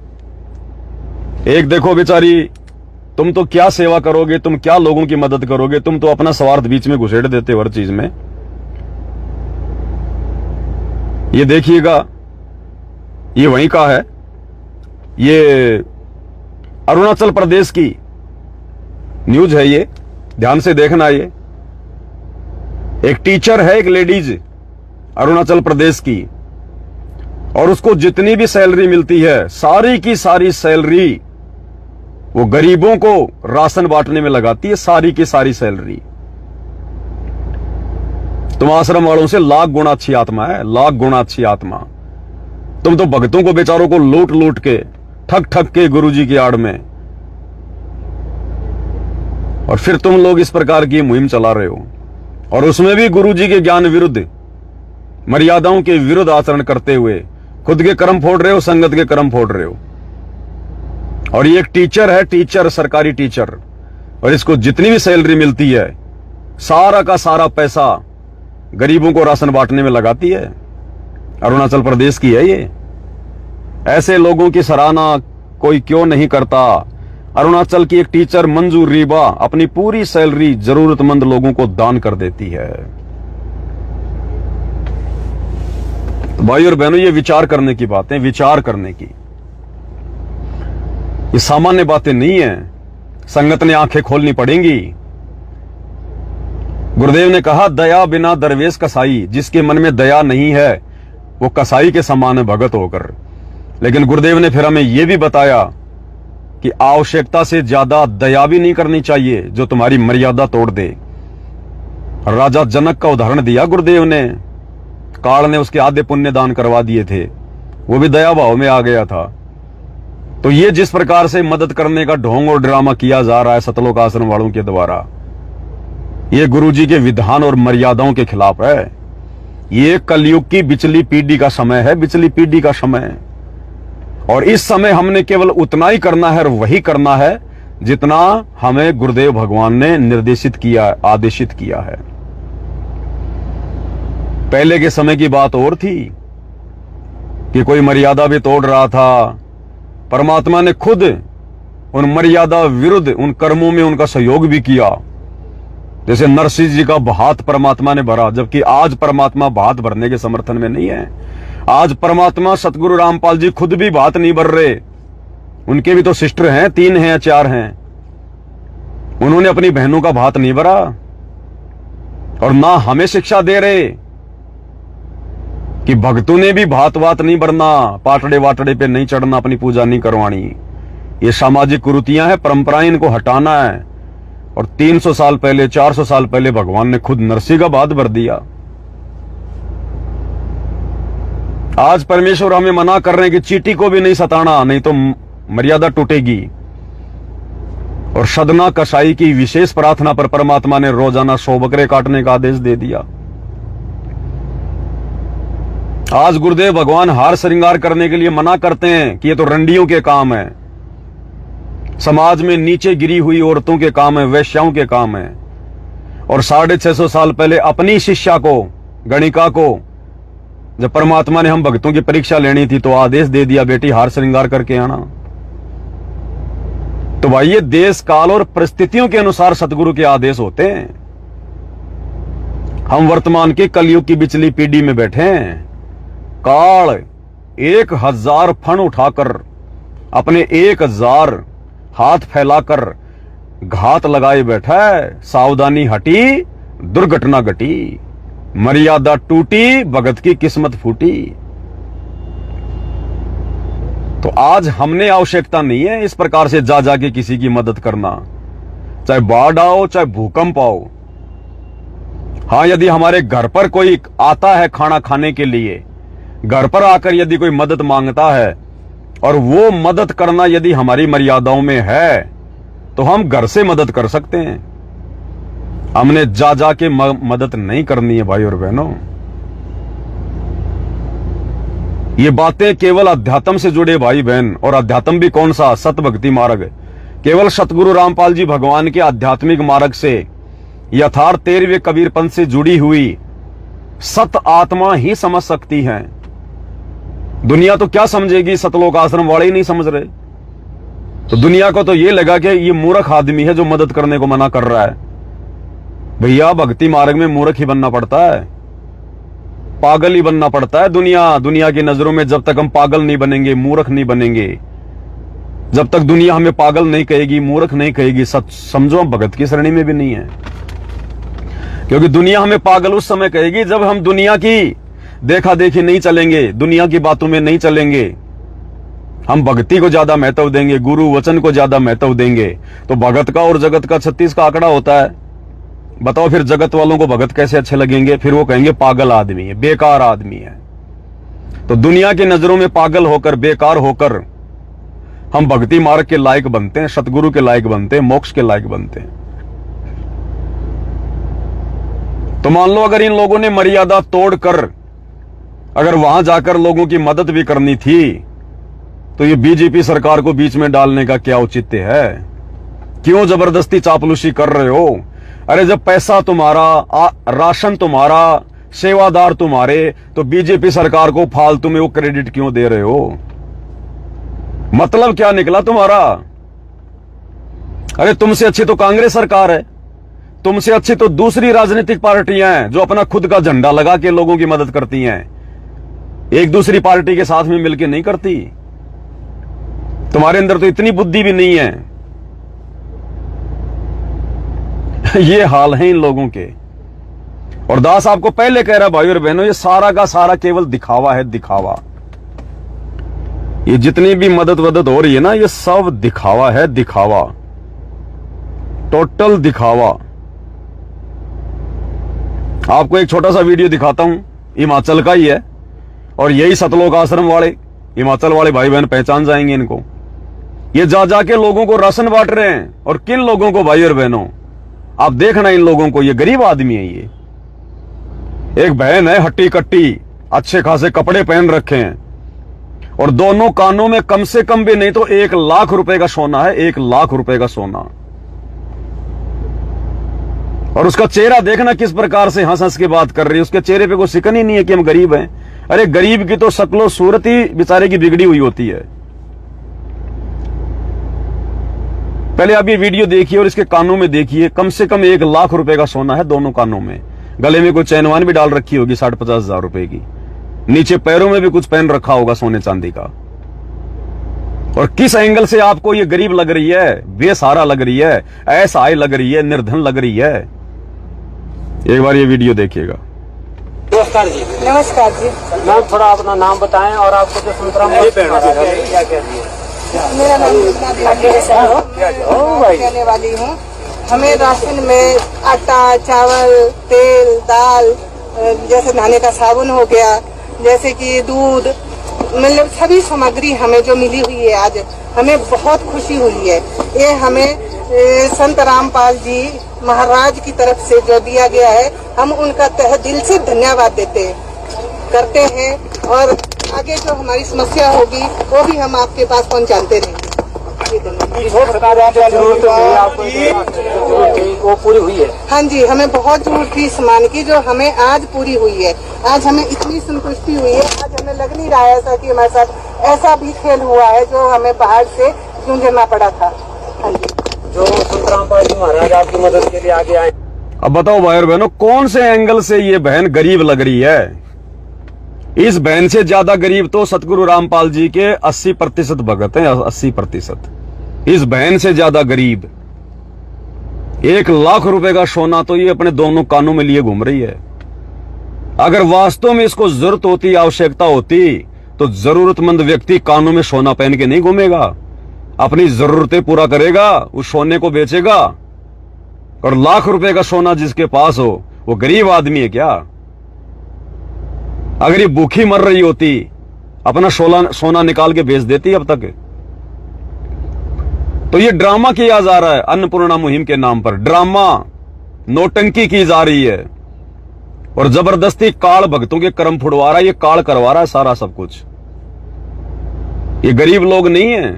एक देखो बेचारी, तुम तो क्या सेवा करोगे, तुम क्या लोगों की मदद करोगे, तुम तो अपना स्वार्थ बीच में घुसेड़ देते हो हर चीज में। ये देखिएगा, ये वहीं का है, ये अरुणाचल प्रदेश की न्यूज है, ये ध्यान से देखना। ये एक टीचर है, एक लेडीज अरुणाचल प्रदेश की, और उसको जितनी भी सैलरी मिलती है सारी की सारी सैलरी वो गरीबों को राशन बांटने में लगाती है, सारी की सारी सैलरी। तुम आश्रम वालों से लाख गुना अच्छी आत्मा है, लाख गुना अच्छी आत्मा। तुम तो भक्तों को बेचारों को लूट लूट के, ठग ठग के गुरुजी की आड़ में, और फिर तुम लोग इस प्रकार की मुहिम चला रहे हो, और उसमें भी गुरुजी के ज्ञान विरुद्ध, मर्यादाओं के विरुद्ध आचरण करते हुए खुद के कर्म फोड़ रहे हो, संगत के कर्म फोड़ रहे हो। और ये एक टीचर है, टीचर, सरकारी टीचर, और इसको जितनी भी सैलरी मिलती है सारा का सारा पैसा गरीबों को राशन बांटने में लगाती है। अरुणाचल प्रदेश की है ये। ऐसे लोगों की सराहना कोई क्यों नहीं करता। अरुणाचल की एक टीचर मंजू रीबा अपनी पूरी सैलरी जरूरतमंद लोगों को दान कर देती है। भाई और बहनों, ये विचार करने की बातें, विचार करने की, ये सामान्य बातें नहीं है। संगत ने आंखें खोलनी पड़ेंगी। गुरुदेव ने कहा, दया बिना दरवेश कसाई, जिसके मन में दया नहीं है वो कसाई के समान भगत होकर। लेकिन गुरुदेव ने फिर हमें यह भी बताया कि आवश्यकता से ज्यादा दया भी नहीं करनी चाहिए जो तुम्हारी मर्यादा तोड़ दे। राजा जनक का उदाहरण दिया गुरुदेव ने। काल ने उसके आधे पुण्य दान करवा दिए थे, वो भी दया भाव में आ गया था। तो ये जिस प्रकार से मदद करने का ढोंग और ड्रामा किया जा रहा है सतलोक आश्रम वालों के द्वारा, ये गुरुजी के विधान और मर्यादाओं के खिलाफ है। ये कलयुग की बिचली पीढ़ी का समय है, बिचली पीढ़ी का समय। और इस समय हमने केवल उतना ही करना है और वही करना है जितना हमें गुरुदेव भगवान ने निर्देशित किया, आदेशित किया है। पहले के समय की बात और थी कि कोई मर्यादा भी तोड़ रहा था, परमात्मा ने खुद उन मर्यादा विरुद्ध उन कर्मों में उनका सहयोग भी किया। जैसे नरसिंह जी का हाथ परमात्मा ने भरा, जबकि आज परमात्मा हाथ भरने के समर्थन में नहीं है। आज परमात्मा सतगुरु रामपाल जी खुद भी भात नहीं भर रहे। उनके भी तो सिस्टर हैं, 3 हैं, 4 हैं। उन्होंने अपनी बहनों का भात नहीं भरा, और ना हमें शिक्षा दे रहे कि भक्तों ने भी भात वात नहीं भरना, पाटड़े वाटड़े पे नहीं चढ़ना, अपनी पूजा नहीं करवानी। ये सामाजिक कुरीतियां हैं, परंपराएं, इनको हटाना है। और 300 साल पहले, 400 साल पहले भगवान ने खुद नरसिंह का भात भर दिया। आज परमेश्वर हमें मना कर रहे हैं कि चींटी को भी नहीं सताना, नहीं तो मर्यादा टूटेगी। और सदना कसाई की विशेष प्रार्थना पर परमात्मा ने रोजाना 100 बकरे काटने का आदेश दे दिया। आज गुरुदेव भगवान हार श्रृंगार करने के लिए मना करते हैं कि ये तो रंडियों के काम है, समाज में नीचे गिरी हुई औरतों के काम है, वैश्याओं के काम है। और 650 साल पहले अपनी शिष्या को, गणिका को, जब परमात्मा ने हम भक्तों की परीक्षा लेनी थी तो आदेश दे दिया, बेटी हार श्रृंगार करके आना। तो भाई ये देश काल और परिस्थितियों के अनुसार सतगुरु के आदेश होते हैं। हम वर्तमान के कलयुग की बिचली पीढ़ी में बैठे हैं। काल 1000 फण उठाकर, अपने 1000 हाथ फैलाकर घात लगाए बैठा है। सावधानी हटी, दुर्घटना घटी, मर्यादा टूटी, भगत की किस्मत फूटी। तो आज हमने आवश्यकता नहीं है इस प्रकार से जा जाके किसी की मदद करना, चाहे बाढ़ आओ, चाहे भूकंप आओ। हां, यदि हमारे घर पर कोई आता है खाना खाने के लिए, घर पर आकर यदि कोई मदद मांगता है और वो मदद करना यदि हमारी मर्यादाओं में है तो हम घर से मदद कर सकते हैं। हमने जा जाके मदद नहीं करनी है भाई और बहनों। ये बातें केवल अध्यात्म से जुड़े भाई बहन, और अध्यात्म भी कौन सा? सत भक्ति मार्ग। केवल सतगुरु रामपाल जी भगवान के आध्यात्मिक मार्ग से, यथार्थ 13वें कबीर पंथ से जुड़ी हुई सत आत्मा ही समझ सकती है। दुनिया तो क्या समझेगी, सतलोक आश्रम वाले ही नहीं समझ रहे। तो दुनिया को तो ये लगा कि ये मूर्ख आदमी है जो मदद करने को मना कर रहा है। भैया भक्ति मार्ग में मूर्ख ही बनना पड़ता है, पागल ही बनना पड़ता है। दुनिया की नजरों में जब तक हम पागल नहीं बनेंगे, मूर्ख नहीं बनेंगे, जब तक दुनिया हमें पागल नहीं कहेगी, मूर्ख नहीं कहेगी, सच समझो हम भगत की श्रेणी में भी नहीं है। क्योंकि दुनिया हमें पागल उस समय कहेगी जब हम दुनिया की देखा देखी नहीं चलेंगे, दुनिया की बातों में नहीं चलेंगे, हम भक्ति को ज्यादा महत्व देंगे, गुरु वचन को ज्यादा महत्व देंगे। तो भगत का और जगत का 36 का आंकड़ा होता है। बताओ फिर जगत वालों को भगत कैसे अच्छे लगेंगे? फिर वो कहेंगे पागल आदमी है, बेकार आदमी है। तो दुनिया की नजरों में पागल होकर, बेकार होकर हम भक्ति मार्ग के लायक बनते हैं, सतगुरु के लायक बनते हैं, मोक्ष के लायक बनते हैं। तो मान लो अगर इन लोगों ने मर्यादा तोड़कर अगर वहां जाकर लोगों की मदद भी करनी थी, तो ये बीजेपी सरकार को बीच में डालने का क्या औचित्य है? क्यों जबरदस्ती चापलूसी कर रहे हो? अरे जब पैसा तुम्हारा, राशन तुम्हारा, सेवादार तुम्हारे, तो बीजेपी सरकार को फालतू में वो क्रेडिट क्यों दे रहे हो? मतलब क्या निकला तुम्हारा? अरे तुमसे अच्छी तो कांग्रेस सरकार है, तुमसे अच्छी तो दूसरी राजनीतिक पार्टियां हैं जो अपना खुद का झंडा लगा के लोगों की मदद करती हैं, एक दूसरी पार्टी के साथ में मिलकर नहीं करती। तुम्हारे अंदर तो इतनी बुद्धि भी नहीं है। ये हाल है इन लोगों के। और दास आपको पहले कह रहा भाई और बहनों, ये सारा का सारा केवल दिखावा है, दिखावा। ये जितनी भी मदद वदद हो रही है ना, ये सब दिखावा है, दिखावा, टोटल दिखावा। आपको एक छोटा सा वीडियो दिखाता हूं, हिमाचल का ही है, और यही सतलोक आश्रम वाले, हिमाचल वाले भाई बहन पहचान जाएंगे इनको। ये जा जाके लोगों को राशन बांट रहे हैं। और किन लोगों को भाई और बहनों? आप देखना इन लोगों को, ये गरीब आदमी है। ये एक बहन है हट्टी कट्टी, अच्छे खासे कपड़े पहन रखे हैं, और दोनों कानों में कम से कम भी नहीं तो 1 लाख रुपए का सोना है, 1 लाख रुपए का सोना। और उसका चेहरा देखना किस प्रकार से हंस हंस के बात कर रही है। उसके चेहरे पे कोई सिकन ही नहीं है कि हम गरीब हैं। अरे गरीब की तो शक्लो सूरत ही बेचारे की बिगड़ी हुई होती है। पहले आप ये वीडियो देखिए और इसके कानों में देखिए, कम से कम 1 लाख रुपए का सोना है दोनों कानों में। गले में कोई चैनवान भी डाल रखी होगी 60-50 हजार रुपए की। नीचे पैरों में भी कुछ पहन रखा होगा सोने चांदी का। और किस एंगल से आपको ये गरीब लग रही है, बेसहारा लग रही है, असहाय लग रही है, निर्धन लग रही है? एक बार ये वीडियो देखिएगा।
नमस्कार जी।
नमस्कार जी।
मैम थोड़ा अपना नाम बताएं और आपको जो संतरा
मेरा नाम कहने वाली हूँ। हमें राशन में आटा, चावल, तेल, दाल, जैसे नहाने का साबुन हो गया, जैसे कि दूध, मतलब सभी सामग्री हमें जो मिली हुई है आज, हमें बहुत खुशी हुई है। ये हमें संत रामपाल जी महाराज की तरफ से जो दिया गया है, हम उनका तहे दिल से धन्यवाद करते हैं। और आगे जो हमारी समस्या होगी वो भी हम आपके पास पहुंचाते रहेंगे।
वो पूरी हुई है?
हाँ जी, हमें बहुत जरूरत थी सामान की, जो हमें आज पूरी हुई है। आज हमें इतनी संतुष्टि हुई है, आज हमें लग नहीं रहा है ऐसा कि हमारे साथ ऐसा भी खेल हुआ है जो हमें बाहर से जूझना पड़ा था। हाँ जी,
जो संत रामपाल जी महाराज आपकी मदद के लिए आगे आए।
अब बताओ भाई और बहनों, कौन से एंगल से ये बहन गरीब लग रही है? इस बहन से ज्यादा गरीब तो सतगुरु रामपाल जी के 80% भगत हैं, 80%। इस बहन से ज्यादा गरीब 1 लाख रुपए का सोना तो ये अपने दोनों कानों में लिए घूम रही है। अगर वास्तव में इसको जरूरत होती, आवश्यकता होती, तो जरूरतमंद व्यक्ति कानों में सोना पहन के नहीं घूमेगा, अपनी जरूरतें पूरा करेगा, उस सोने को बेचेगा। और लाख रुपए का सोना जिसके पास हो वो गरीब आदमी है क्या? अगर ये भूखी मर रही होती, अपना सोना निकाल के बेच देती अब तक। तो ये ड्रामा किया जा रहा है अन्नपूर्णा मुहिम के नाम पर, ड्रामा, नौटंकी की जा रही है। और जबरदस्ती काल भक्तों के कर्म फुड़वा रहा है, ये काल करवा रहा है सारा सब कुछ। ये गरीब लोग नहीं है।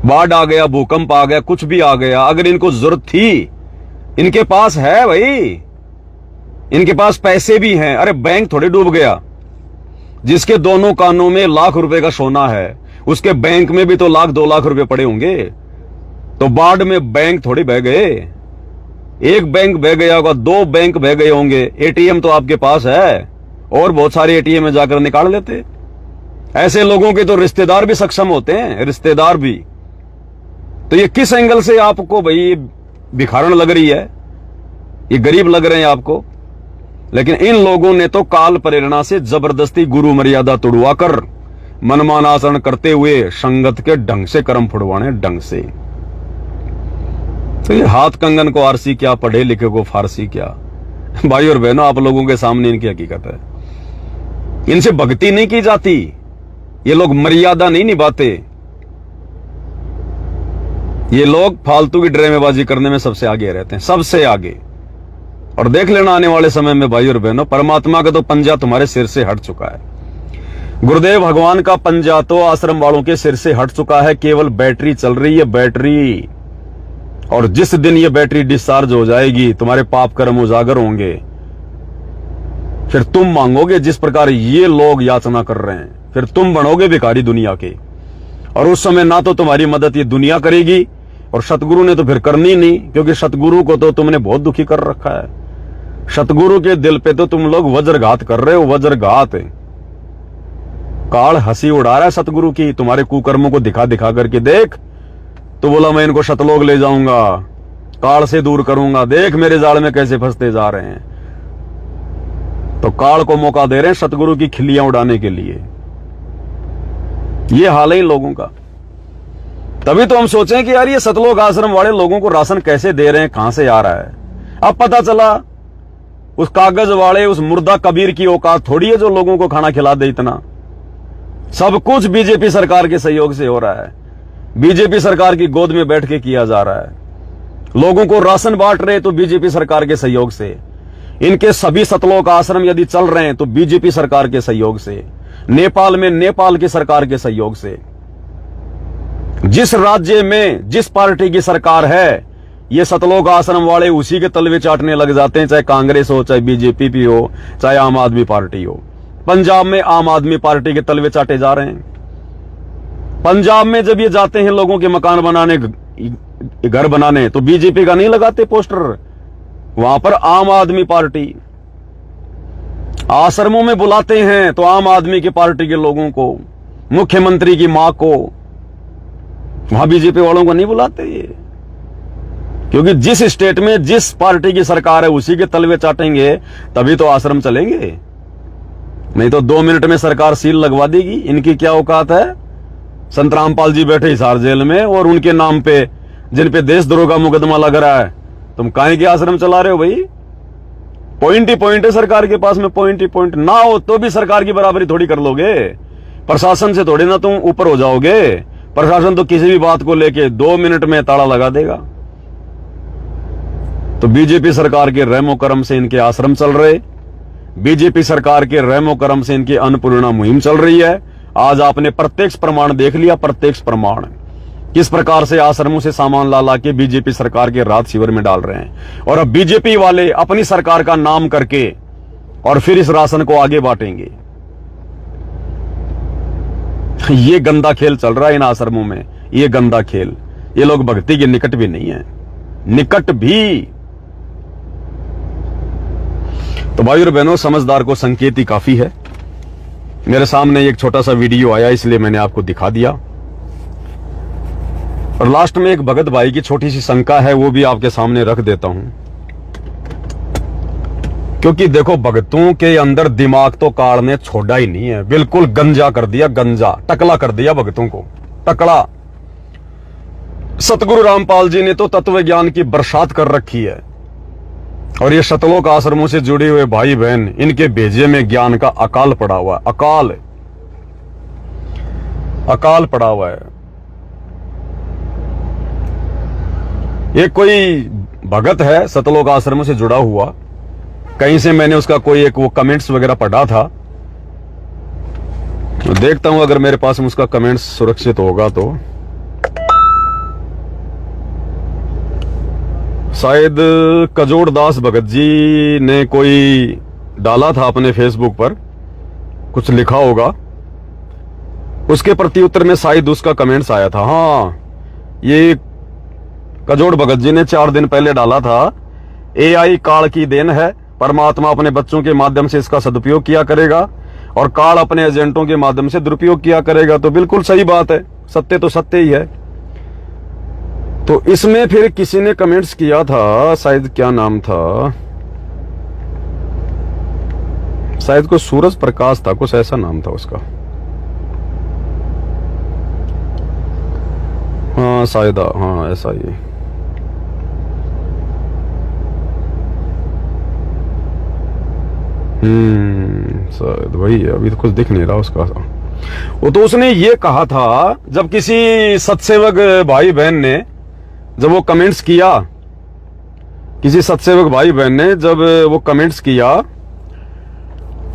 बाढ़ आ गया, भूकंप आ गया, कुछ भी आ गया, अगर इनको जरूरत थी, इनके पास है भाई, इनके पास पैसे भी हैं। अरे बैंक थोड़े डूब गया। जिसके दोनों कानों में लाख रुपए का सोना है, उसके बैंक में भी तो लाख 2 लाख रुपए पड़े होंगे। तो बाढ़ में बैंक थोड़े बह गए। एक बैंक बह गया होगा, 2 बैंक बह गए होंगे। एटीएम तो आपके पास है और बहुत सारे एटीएम में जाकर निकाल लेते। ऐसे लोगों के तो रिश्तेदार भी सक्षम होते हैं, रिश्तेदार भी। तो ये किस एंगल से आपको भाई भिखारण लग रही है? ये गरीब लग रहे हैं आपको। लेकिन इन लोगों ने तो काल प्रेरणा से जबरदस्ती गुरु मर्यादा तोड़वाकर मनमान आचरण करते हुए संगत के ढंग से कर्म फुड़वाने ढंग से। तो ये हाथ कंगन को आरसी क्या, पढ़े लिखे को फारसी क्या। भाई और बहनों, आप लोगों के सामने इनकी हकीकत है। इनसे भक्ति नहीं की जाती, ये लोग मर्यादा नहीं निभाते। ये लोग फालतू की ड्रामेबाजी करने में सबसे आगे रहते हैं, सबसे आगे। और देख लेना आने वाले समय में भाई और बहनों, परमात्मा का तो पंजा तुम्हारे सिर से हट चुका है। गुरुदेव भगवान का पंजा तो आश्रम वालों के सिर से हट चुका है। केवल बैटरी चल रही है, बैटरी। और जिस दिन ये बैटरी डिस्चार्ज हो जाएगी, तुम्हारे पाप कर्म उजागर होंगे। फिर तुम मांगोगे जिस प्रकार ये लोग याचना कर रहे हैं, फिर तुम बनोगे भिखारी दुनिया के। और उस समय ना तो तुम्हारी मदद ये दुनिया करेगी, और सतगुरु ने तो फिर करनी नहीं, क्योंकि सतगुरु को तो तुमने बहुत दुखी कर रखा है। सतगुरु के दिल पे तो तुम लोग वज्रघात कर रहे हो, वज्रघात। काल हंसी उड़ा रहा है सतगुरु की, तुम्हारे कुकर्मों को दिखा दिखा करके। देख, तो बोला मैं इनको शतलोक ले जाऊंगा, काल से दूर करूंगा, देख मेरे जाल में कैसे फंसते जा रहे हैं। तो काल को मौका दे रहे हैं सतगुरु की खिल्लियां उड़ाने के लिए। ये हाल है इन लोगों का। तभी तो हम सोचें कि यार ये सतलोक आश्रम वाले लोगों को राशन कैसे दे रहे हैं, कहां से आ रहा है। अब पता चला उस कागज वाले, उस मुर्दा कबीर की औकात थोड़ी है जो लोगों को खाना खिला दे। इतना सब कुछ बीजेपी सरकार के सहयोग से हो रहा है। बीजेपी सरकार की गोद में बैठ के किया जा रहा है। लोगों को राशन बांट रहे तो बीजेपी सरकार के सहयोग से। इनके सभी सतलोक आश्रम यदि चल रहे हैं तो बीजेपी सरकार के सहयोग से। नेपाल में नेपाल की सरकार के सहयोग से। जिस राज्य में जिस पार्टी की सरकार है, ये सतलोक आश्रम वाले उसी के तलवे चाटने लग जाते हैं, चाहे कांग्रेस हो, चाहे बीजेपी भी हो, चाहे आम आदमी पार्टी हो। पंजाब में आम आदमी पार्टी के तलवे चाटे जा रहे हैं। पंजाब में जब ये जाते हैं लोगों के मकान बनाने, घर बनाने, तो बीजेपी का नहीं लगाते पोस्टर, वहां पर आम आदमी पार्टी। आश्रमों में बुलाते हैं तो आम आदमी की पार्टी के लोगों को, मुख्यमंत्री की मां को। वहां बीजेपी वालों को नहीं बुलाते ये, क्योंकि जिस स्टेट में जिस पार्टी की सरकार है उसी के तलवे चाटेंगे तभी तो आश्रम चलेंगे। नहीं तो 2 मिनट में सरकार सील लगवा देगी। इनकी क्या औकात है? संत रामपाल जी बैठे हिसार जेल में, और उनके नाम पे जिन पे देशद्रोह का मुकदमा लग रहा है, तुम काहे के आश्रम चला रहे हो भाई? पॉइंट ही पॉइंट है सरकार के पास में, पॉइंट ही पॉइंट। ना हो तो भी सरकार की बराबरी थोड़ी कर लोगे, प्रशासन से थोड़ी ना तुम ऊपर हो जाओगे। प्रशासन तो किसी भी बात को लेके 2 मिनट में ताला लगा देगा। तो बीजेपी सरकार के रहमो करम से इनके आश्रम चल रहे, बीजेपी सरकार के रहमो करम से इनकी अन्नपूर्णा मुहिम चल रही है। आज आपने प्रत्यक्ष प्रमाण देख लिया, प्रत्यक्ष प्रमाण किस प्रकार से आश्रमों से सामान ला ला के बीजेपी सरकार के राहत शिविर में डाल रहे हैं। और अब बीजेपी वाले अपनी सरकार का नाम करके और फिर इस राशन को आगे बांटेंगे। ये गंदा खेल चल रहा है इन आश्रमों में, ये गंदा खेल। ये लोग भक्ति के निकट भी नहीं है, निकट भी। तो भाई और बहनों, समझदार को संकेत ही काफी है। मेरे सामने एक छोटा सा वीडियो आया, इसलिए मैंने आपको दिखा दिया। और लास्ट में एक भगत भाई की छोटी सी शंका है, वो भी आपके सामने रख देता हूं। क्योंकि देखो, भगतों के अंदर दिमाग तो काल ने छोड़ा ही नहीं है, बिल्कुल गंजा कर दिया, गंजा टकला कर दिया भगतों को, टकला। सतगुरु रामपाल जी ने तो तत्व ज्ञान की बरसात कर रखी है, और ये सतलोक आश्रमों से जुड़े हुए भाई बहन, इनके भेजे में ज्ञान का अकाल पड़ा हुआ है, अकाल, अकाल पड़ा हुआ है। एक कोई भगत है सतलोक आश्रमों से जुड़ा हुआ, कहीं से मैंने उसका कोई एक वो कमेंट्स वगैरह पढ़ा था। देखता हूं अगर मेरे पास में उसका कमेंट्स सुरक्षित होगा तो। शायद कजोड़ दास भगत जी ने कोई डाला था अपने फेसबुक पर, कुछ लिखा होगा, उसके प्रति उत्तर में शायद उसका कमेंट्स आया था। हाँ, ये कजोड़ भगत जी ने 4 दिन पहले डाला था, एआई काल की देन है, परमात्मा अपने बच्चों के माध्यम से इसका सदुपयोग किया करेगा और काल अपने एजेंटों के माध्यम से दुरुपयोग किया करेगा। तो बिल्कुल सही बात है, सत्य तो सत्य ही है। तो इसमें फिर किसी ने कमेंट्स किया था, शायद क्या नाम था, शायद कोई सूरज प्रकाश था, कुछ ऐसा नाम था उसका। हाँ शायद, हाँ ऐसा ही। शायद वही है, अभी तो कुछ दिख नहीं रहा उसका। वो तो उसने ये कहा था, जब किसी सत्सेवक भाई बहन ने जब वो कमेंट्स किया, किसी सत्सेवक भाई बहन ने जब वो कमेंट्स किया,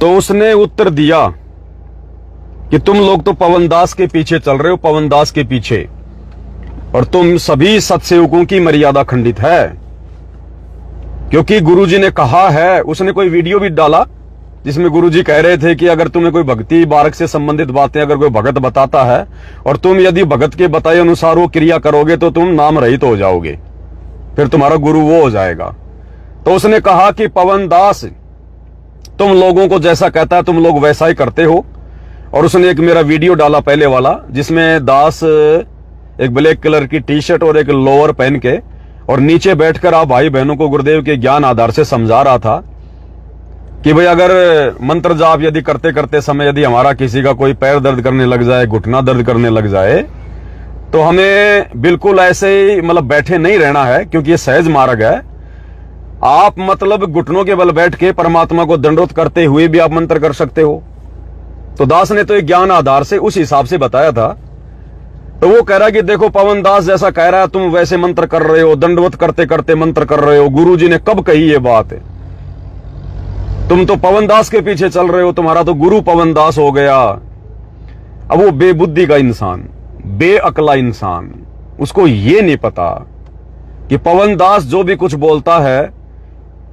तो उसने उत्तर दिया कि तुम लोग तो पवन दास के पीछे चल रहे हो, पवन दास के पीछे, और तुम सभी सत्सेवकों की मर्यादा खंडित है, क्योंकि गुरुजी ने कहा है। उसने कोई वीडियो भी डाला जिसमें गुरुजी कह रहे थे कि अगर तुम्हें कोई भक्ति मार्ग से संबंधित बातें अगर कोई भगत बताता है और तुम यदि भगत के बताए अनुसार वो क्रिया करोगे तो तुम नाम रहित हो जाओगे, फिर तुम्हारा गुरु वो हो जाएगा। तो उसने कहा कि पवन दास तुम लोगों को जैसा कहता है तुम लोग वैसा ही करते हो। और उसने एक मेरा वीडियो डाला पहले वाला, जिसमें दास एक ब्लैक कलर की टी शर्ट और एक लोअर पहन के और नीचे बैठकर आप भाई बहनों को गुरुदेव के ज्ञान आधार से समझा रहा था कि भाई अगर मंत्र जाप यदि करते करते समय यदि हमारा किसी का कोई पैर दर्द करने लग जाए, घुटना दर्द करने लग जाए, तो हमें बिल्कुल ऐसे ही मतलब बैठे नहीं रहना है, क्योंकि ये सहज मार्ग है। आप मतलब घुटनों के बल बैठ के परमात्मा को दंडोत करते हुए भी आप मंत्र कर सकते हो। तो दास ने तो एक ज्ञान आधार से उस हिसाब से बताया था। तो वो कह रहा है कि देखो पवन दास जैसा कह रहा है तुम वैसे मंत्र कर रहे हो, दंडवत करते करते मंत्र कर रहे हो। गुरुजी ने कब कही ये बात है? तुम तो पवन दास के पीछे चल रहे हो, तुम्हारा तो गुरु पवन दास हो गया। अब वो बेबुद्धि का इंसान, बेअकला इंसान, उसको ये नहीं पता कि पवन दास जो भी कुछ बोलता है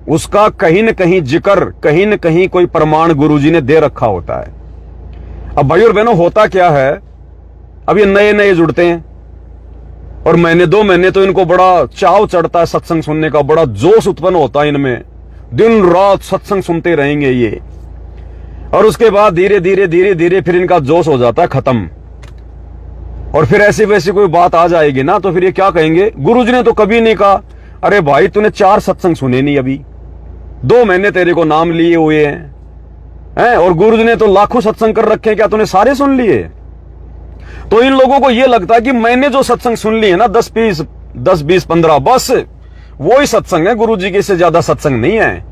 उसका कहीं न कहीं जिक्र, कहीं न कहीं कोई प्रमाण गुरुजी ने दे रखा होता है। अब भाई और बहनों, होता क्या है, अब ये नए नए जुड़ते हैं और महीने 2 महीने तो इनको बड़ा चाव चढ़ता है सत्संग सुनने का, बड़ा जोश उत्पन्न होता है इनमें, दिन रात सत्संग सुनते रहेंगे ये। और उसके बाद धीरे धीरे धीरे धीरे फिर इनका जोश हो जाता है खत्म। और फिर ऐसी वैसी कोई बात आ जाएगी ना, तो फिर ये क्या कहेंगे, गुरुजी ने तो कभी नहीं कहा। अरे भाई तूने 4 सत्संग सुने नहीं, अभी 2 महीने तेरे को नाम लिए हुए हैं, और गुरुजी ने तो लाखों सत्संग कर रखे हैं, क्या तूने सारे सुन लिए? तो इन लोगों को यह लगता है कि मैंने जो सत्संग सुन लिए ना 10 20 15, बस वो ही सत्संग है, गुरुजी के से ज्यादा सत्संग नहीं है।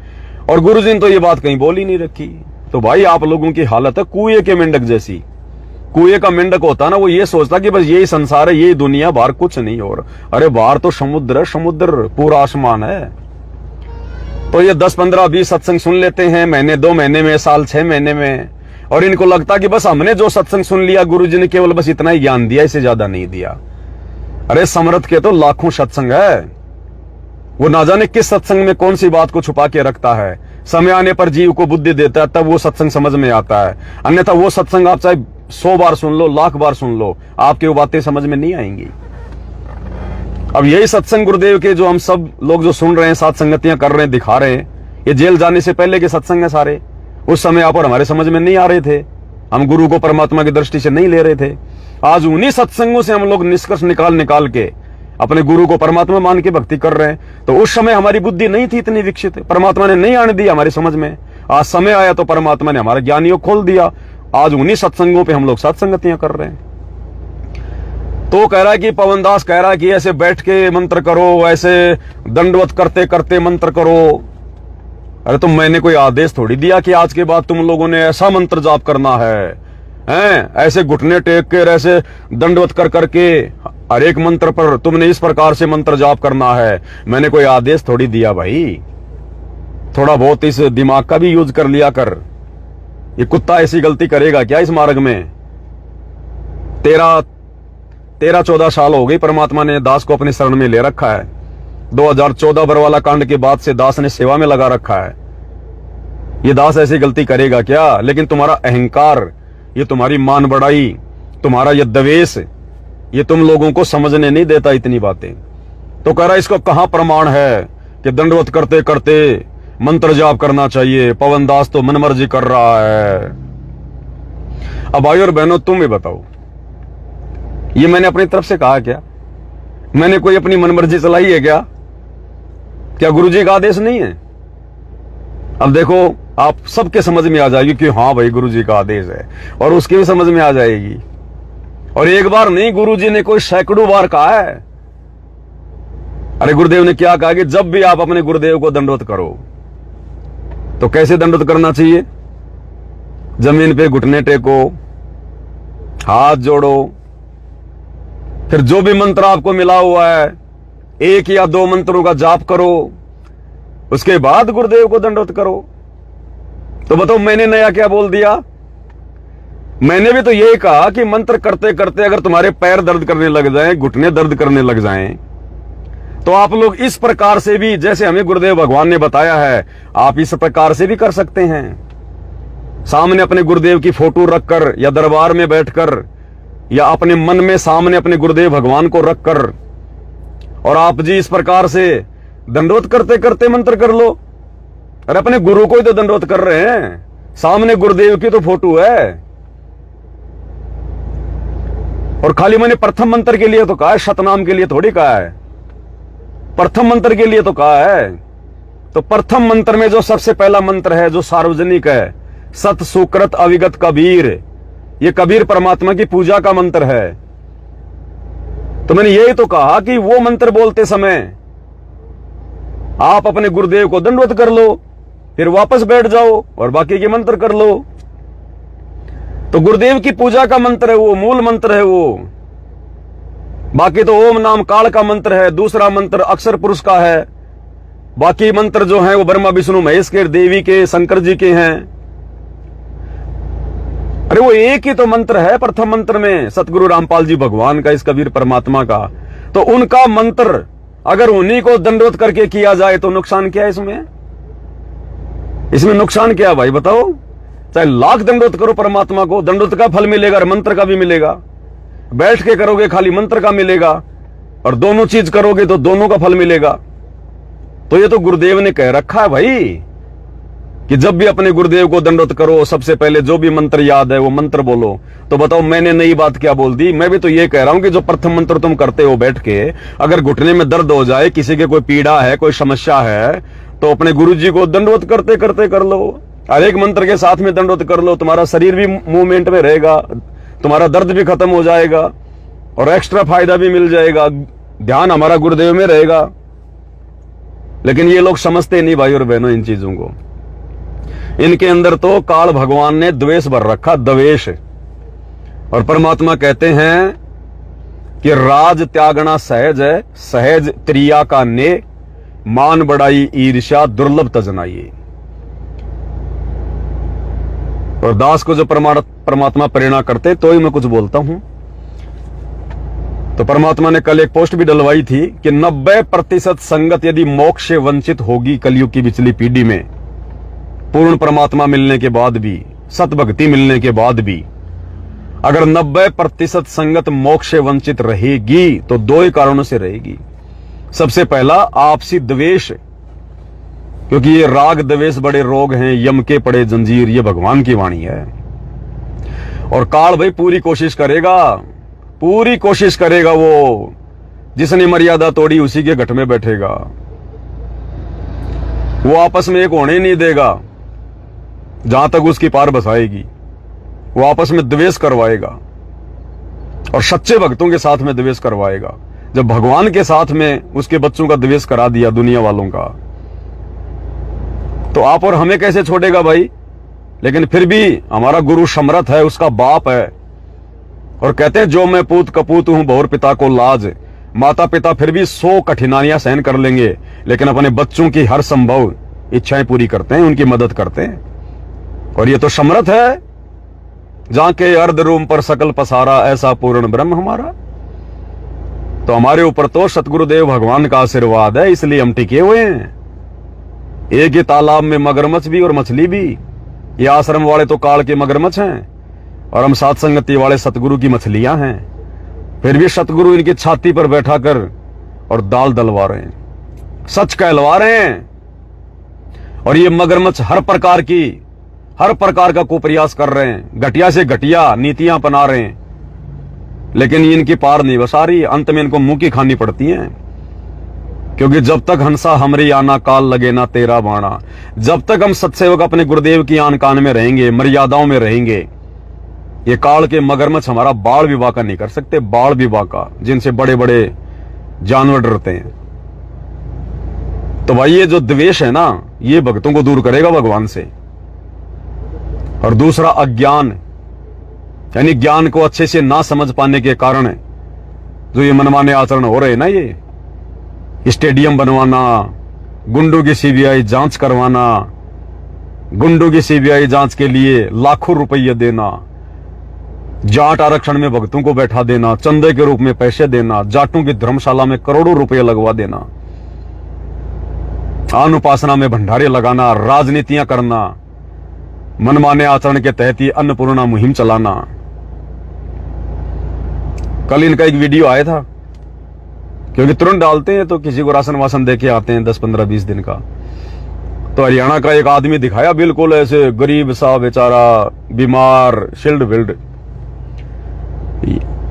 और गुरुजी ने तो ये बात कहीं बोल ही नहीं रखी। तो भाई आप लोगों की हालत है कुएं के मेंढक जैसी। कुएं का मेंढक होता ना, वो ये सोचता कि बस यही संसार है, यही दुनिया, बाहर कुछ नहीं। और अरे बाहर तो समुद्र है, समुद्र पूरा आसमान है। तो ये 10 15 20 सत्संग सुन लेते हैं महीने 2 महीने में, साल 6 महीने में, और इनको लगता कि बस हमने जो सत्संग सुन लिया गुरुजी ने केवल बस इतना ही ज्ञान दिया, इससे ज्यादा नहीं दिया। अरे समर्थ के तो लाखों सत्संग है, वो ना जाने किस सत्संग में कौन सी बात को छुपा के रखता है। समय आने पर जीव को बुद्धि देता है, तब वो सत्संग समझ में आता है। अन्यथा वो सत्संग आप चाहे 100 बार सुन लो, लाख बार सुन लो, आपकी वो बातें समझ में नहीं आएंगी। अब यही सत्संग गुरुदेव के जो हम सब लोग जो सुन रहे हैं, साथ संगतियां कर रहे हैं, दिखा रहे हैं, ये जेल जाने से पहले के सत्संग है सारे। उस समय आप और हमारे समझ में नहीं आ रहे थे, हम गुरु को परमात्मा की दृष्टि से नहीं ले रहे थे। आज उन्हीं सत्संगों से हम लोग निष्कर्ष निकाल के अपने गुरु को परमात्मा मान के भक्ति कर रहे हैं। तो उस समय हमारी बुद्धि नहीं थी इतनी विकसित, परमात्मा ने नहीं आने दी हमारी समझ में। आज समय आया तो परमात्मा ने हमारा ज्ञान योग खोल दिया। आज उन्हीं सत्संगों पे हम लोग सत्संगतियां कर रहे हैं। तो कह रहा है कि पवन दास कह रहा है कि ऐसे बैठ के मंत्र करो, ऐसे दंडवत करते करते मंत्र करो। अरे तो मैंने कोई आदेश थोड़ी दिया कि आज के बाद तुम लोगों ने ऐसा मंत्र जाप करना है, ऐसे घुटने टेक कर, ऐसे दंडवत कर करके हर एक मंत्र पर तुमने इस प्रकार से मंत्र जाप करना है। मैंने कोई आदेश थोड़ी दिया भाई। थोड़ा बहुत इस दिमाग का भी यूज कर लिया कर। ये कुत्ता ऐसी गलती करेगा क्या इस मार्ग में? 13-14 साल हो गई परमात्मा ने दास को अपने शरण में ले रखा है। 2014 बरवाला कांड के बाद से दास ने सेवा में लगा रखा है। ये दास ऐसी गलती करेगा क्या? लेकिन तुम्हारा अहंकार, ये तुम्हारी मान बढ़ाई, तुम्हारा ये द्वेष, ये तुम लोगों को समझने नहीं देता इतनी बातें। तो कह रहा इसको कहां प्रमाण है कि दंडवत करते करते मंत्र जाप करना चाहिए? पवन दास तो मनमर्जी कर रहा है। अब भाई और बहनों, तुम ही बताओ, ये मैंने अपनी तरफ से कहा क्या? मैंने कोई अपनी मनमर्जी चलाई है क्या? क्या गुरुजी का आदेश नहीं है? अब देखो, आप सबके समझ में आ जाएगी कि हाँ भाई गुरुजी का आदेश है, और उसकी भी समझ में आ जाएगी। और एक बार नहीं, गुरुजी ने कोई सैकड़ों बार कहा है। अरे गुरुदेव ने क्या कहा कि जब भी आप अपने गुरुदेव को दंडवत करो तो कैसे दंडवत करना चाहिए? जमीन पे घुटने टेको, हाथ जोड़ो, फिर जो भी मंत्र आपको मिला हुआ है 1 या 2 मंत्रों का जाप करो, उसके बाद गुरुदेव को दंडवत करो। तो बताओ मैंने नया क्या बोल दिया? मैंने भी तो यही कहा कि मंत्र करते करते अगर तुम्हारे पैर दर्द करने लग जाएं, घुटने दर्द करने लग जाएं, तो आप लोग इस प्रकार से भी, जैसे हमें गुरुदेव भगवान ने बताया है, आप इस प्रकार से भी कर सकते हैं। सामने अपने गुरुदेव की फोटो रखकर या दरबार में बैठकर या अपने मन में सामने अपने गुरुदेव भगवान को रखकर, और आप जी इस प्रकार से दंडवत करते करते मंत्र कर लो। अरे अपने गुरु को ही तो दंडवत कर रहे हैं, सामने गुरुदेव की तो फोटो है। और खाली मैंने प्रथम मंत्र के लिए तो कहा है, शतनाम के लिए थोड़ी कहा है, प्रथम मंत्र के लिए तो कहा है। तो प्रथम मंत्र में जो सबसे पहला मंत्र है, जो सार्वजनिक है, सत सुकृत अविगत कबीर, ये कबीर परमात्मा की पूजा का मंत्र है। तो मैंने यही तो कहा कि वो मंत्र बोलते समय आप अपने गुरुदेव को दंडवत कर लो, फिर वापस बैठ जाओ और बाकी के मंत्र कर लो। तो गुरुदेव की पूजा का मंत्र है वो, मूल मंत्र है वो। बाकी तो ओम नाम काल का मंत्र है, दूसरा मंत्र अक्षर पुरुष का है, बाकी मंत्र जो हैं वो ब्रह्मा विष्णु महेश के, देवी के, शंकर जी के हैं। अरे वो एक ही तो मंत्र है प्रथम मंत्र में, सतगुरु रामपाल जी भगवान का, इस कबीर परमात्मा का। तो उनका मंत्र अगर उन्हीं को दंडवत करके किया जाए तो नुकसान क्या है इसमें? इसमें नुकसान क्या है भाई बताओ? चाहे लाख दंडवत करो परमात्मा को, दंडवत का फल मिलेगा और मंत्र का भी मिलेगा। बैठ के करोगे खाली मंत्र का मिलेगा, और दोनों चीज करोगे तो दोनों का फल मिलेगा। तो ये तो गुरुदेव ने कह रखा है भाई कि जब भी अपने गुरुदेव को दंडवत करो, सबसे पहले जो भी मंत्र याद है वो मंत्र बोलो। तो बताओ मैंने नई बात क्या बोल दी? मैं भी तो ये कह रहा हूं कि जो प्रथम मंत्र तुम करते हो बैठ के, अगर घुटने में दर्द हो जाए, किसी के कोई पीड़ा है, कोई समस्या है, तो अपने गुरुजी को दंडवत करते करते कर लो। हर एक मंत्र के साथ में दंडवत कर लो, तुम्हारा शरीर भी मूवमेंट में रहेगा, तुम्हारा दर्द भी खत्म हो जाएगा और एक्स्ट्रा फायदा भी मिल जाएगा, ध्यान हमारा गुरुदेव में रहेगा। लेकिन ये लोग समझते नहीं भाई और बहनों इन चीजों को। इनके अंदर तो काल भगवान ने द्वेष भर रखा, द्वेष। और परमात्मा कहते हैं कि राज त्यागना सहज है, सहज त्रिया का ने, मान बढ़ाई ईर्ष्या दुर्लभ तजनाइए। और दास को जो परमात्मा प्रेरणा करते, तो ही मैं कुछ बोलता हूं। तो परमात्मा ने कल एक पोस्ट भी डलवाई थी कि 90% संगत यदि मोक्ष से वंचित होगी कलयुग की पिछली पीढ़ी में, पूर्ण परमात्मा मिलने के बाद भी, सतभक्ति मिलने के बाद भी, अगर 90% संगत मोक्ष से वंचित रहेगी तो 2 ही कारणों से रहेगी। सबसे पहला आपसी द्वेष, क्योंकि ये राग द्वेष बड़े रोग हैं, यम के पड़े जंजीर, ये भगवान की वाणी है। और काल भाई पूरी कोशिश करेगा, पूरी कोशिश करेगा, वो जिसने मर्यादा तोड़ी उसी के घट में बैठेगा। वो आपस में एक होने नहीं देगा जहां तक उसकी पार बसाएगी। वो आपस में द्वेष करवाएगा और सच्चे भक्तों के साथ में द्वेष करवाएगा। जब भगवान के साथ में उसके बच्चों का द्वेष करा दिया दुनिया वालों का, तो आप और हमें कैसे छोड़ेगा भाई? लेकिन फिर भी हमारा गुरु समर्थ है, उसका बाप है, और कहते हैं जो मैं पूत कपूत हूं बहुर पिता को लाज। माता पिता फिर भी 100 कठिनाइयां सहन कर लेंगे, लेकिन अपने बच्चों की हर संभव इच्छाएं पूरी करते हैं, उनकी मदद करते हैं। और ये तो समर्थ है, जाके अर्ध रूम पर सकल पसारा, ऐसा पूर्ण ब्रह्म हमारा। तो हमारे ऊपर तो सतगुरुदेव भगवान का आशीर्वाद है, इसलिए हम टिके हुए हैं। एक ही तालाब में मगरमच्छ भी और मछली भी। ये आश्रम वाले तो काल के मगरमच्छ हैं और हम साथ संगति वाले सतगुरु की मछलियां हैं। फिर भी सतगुरु इनकी छाती पर बैठा कर और दाल दलवा रहे हैं, सच कहलवा रहे हैं। और ये मगरमच्छ हर प्रकार का कुप्रयास कर रहे हैं, घटिया से घटिया नीतियां अपना रहे हैं, लेकिन इनकी पार नहीं बसा रही। अंत में इनको मुंह की खानी पड़ती है, क्योंकि जब तक हंसा हमरी आना काल लगे ना तेरा बाणा, जब तक हम सत्सेवक अपने गुरुदेव की आन कान में रहेंगे, मर्यादाओं में रहेंगे, ये काल के मगरमच्छ हमारा बाल विवाह का नहीं कर सकते। बाल विवाह का, जिनसे बड़े बड़े जानवर डरते हैं। तो भाई ये जो द्वेष है ना, ये भक्तों को दूर करेगा भगवान से। और दूसरा अज्ञान, यानी ज्ञान को अच्छे से ना समझ पाने के कारण जो ये मनमाने आचरण हो रहे हैं ना, ये स्टेडियम बनवाना, गुंडों की सीबीआई जांच करवाना, गुंडों की सीबीआई जांच के लिए लाखों रुपये देना, जाट आरक्षण में भक्तों को बैठा देना, चंदे के रूप में पैसे देना, जाटों की धर्मशाला में करोड़ों रुपए लगवा देना, अनुपासना में भंडारे लगाना, राजनीतियां करना, मनमाने आचरण के तहत ही अन्नपूर्णा मुहिम चलाना। कल इनका एक वीडियो आया था, क्योंकि तुरंत डालते हैं तो किसी को राशन वासन देके आते हैं 10, 15, 20 दिन का। तो हरियाणा का एक आदमी दिखाया, बिल्कुल ऐसे गरीब सा बेचारा, बीमार, शिल्ड विल्ड।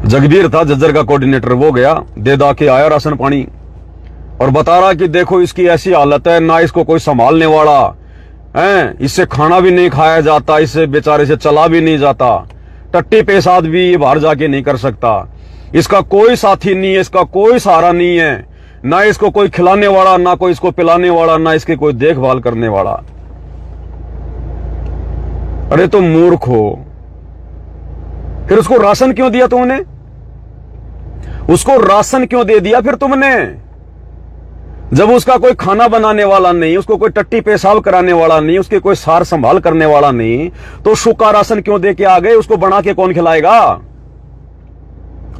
जगबीर था जज्जर का कोऑर्डिनेटर, वो गया दे दा के आया राशन पानी और बता रहा कि देखो इसकी ऐसी हालत है, ना इसको कोई संभालने वाला है, इससे खाना भी नहीं खाया जाता, इससे बेचारे से चला भी नहीं जाता, टट्टी पेशाब भी ये बाहर जाके नहीं कर सकता, इसका कोई साथी नहीं है, इसका कोई सहारा नहीं है, ना इसको कोई खिलाने वाला, ना कोई इसको पिलाने वाला, ना इसकी कोई देखभाल करने वाला। अरे तुम मूर्ख हो, फिर उसको राशन क्यों दिया तुमने? उसको राशन क्यों दे दिया फिर तुमने? जब उसका कोई खाना बनाने वाला नहीं, उसको कोई टट्टी पेशाब कराने वाला नहीं, उसके कोई सार संभाल करने वाला नहीं, तो सूखा राशन क्यों दे के आ गए? उसको बना के कौन खिलाएगा?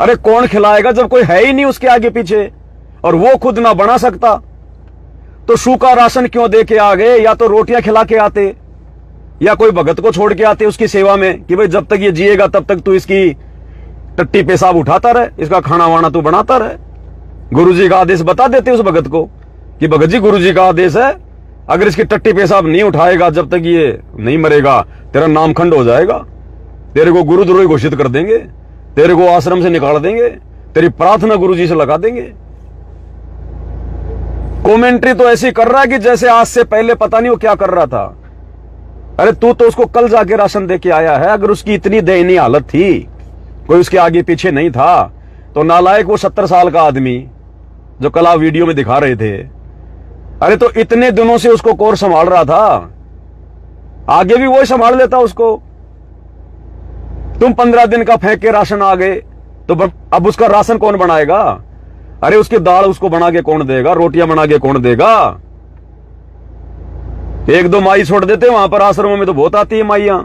अरे कौन खिलाएगा जब कोई है ही नहीं उसके आगे पीछे और वो खुद ना बना सकता? तो सूखा राशन क्यों दे के आ गए? या तो रोटियां खिला के आते, या कोई भगत को छोड़ के आते उसकी सेवा में कि भाई जब तक ये जिएगा तब तक तू इसकी टट्टी पेशाब उठाता रहे, इसका खाना वाना तू बनाता रहे। गुरुजी का आदेश बता देते उस भगत को कि भगत जी गुरुजी का आदेश है, अगर इसकी टट्टी पेशाब नहीं उठाएगा जब तक ये नहीं मरेगा, तेरा नाम खंड हो जाएगा, तेरे को गुरुद्रोही घोषित कर देंगे, तेरे को आश्रम से निकाल देंगे, तेरी प्रार्थना गुरुजी से लगा देंगे। कमेंट्री तो ऐसी कर रहा है कि जैसे आज से पहले पता नहीं वो क्या कर रहा था। अरे तू तो उसको कल जाके राशन दे के आया है। अगर उसकी इतनी दयनीय हालत थी, कोई उसके आगे पीछे नहीं था, तो नालायक वो 70 साल का आदमी जो कल आप वीडियो में दिखा रहे थे, अरे तो इतने दिनों से उसको कौन संभाल रहा था? आगे भी वही संभाल लेता उसको। तुम 15 दिन का फेंक के राशन आ गए, तो अब उसका राशन कौन बनाएगा? अरे उसकी दाल उसको बना के कौन देगा? रोटियां बना के कौन देगा? एक दो माई छोड़ देते, वहां पर आश्रमों में तो बहुत आती है माइयां,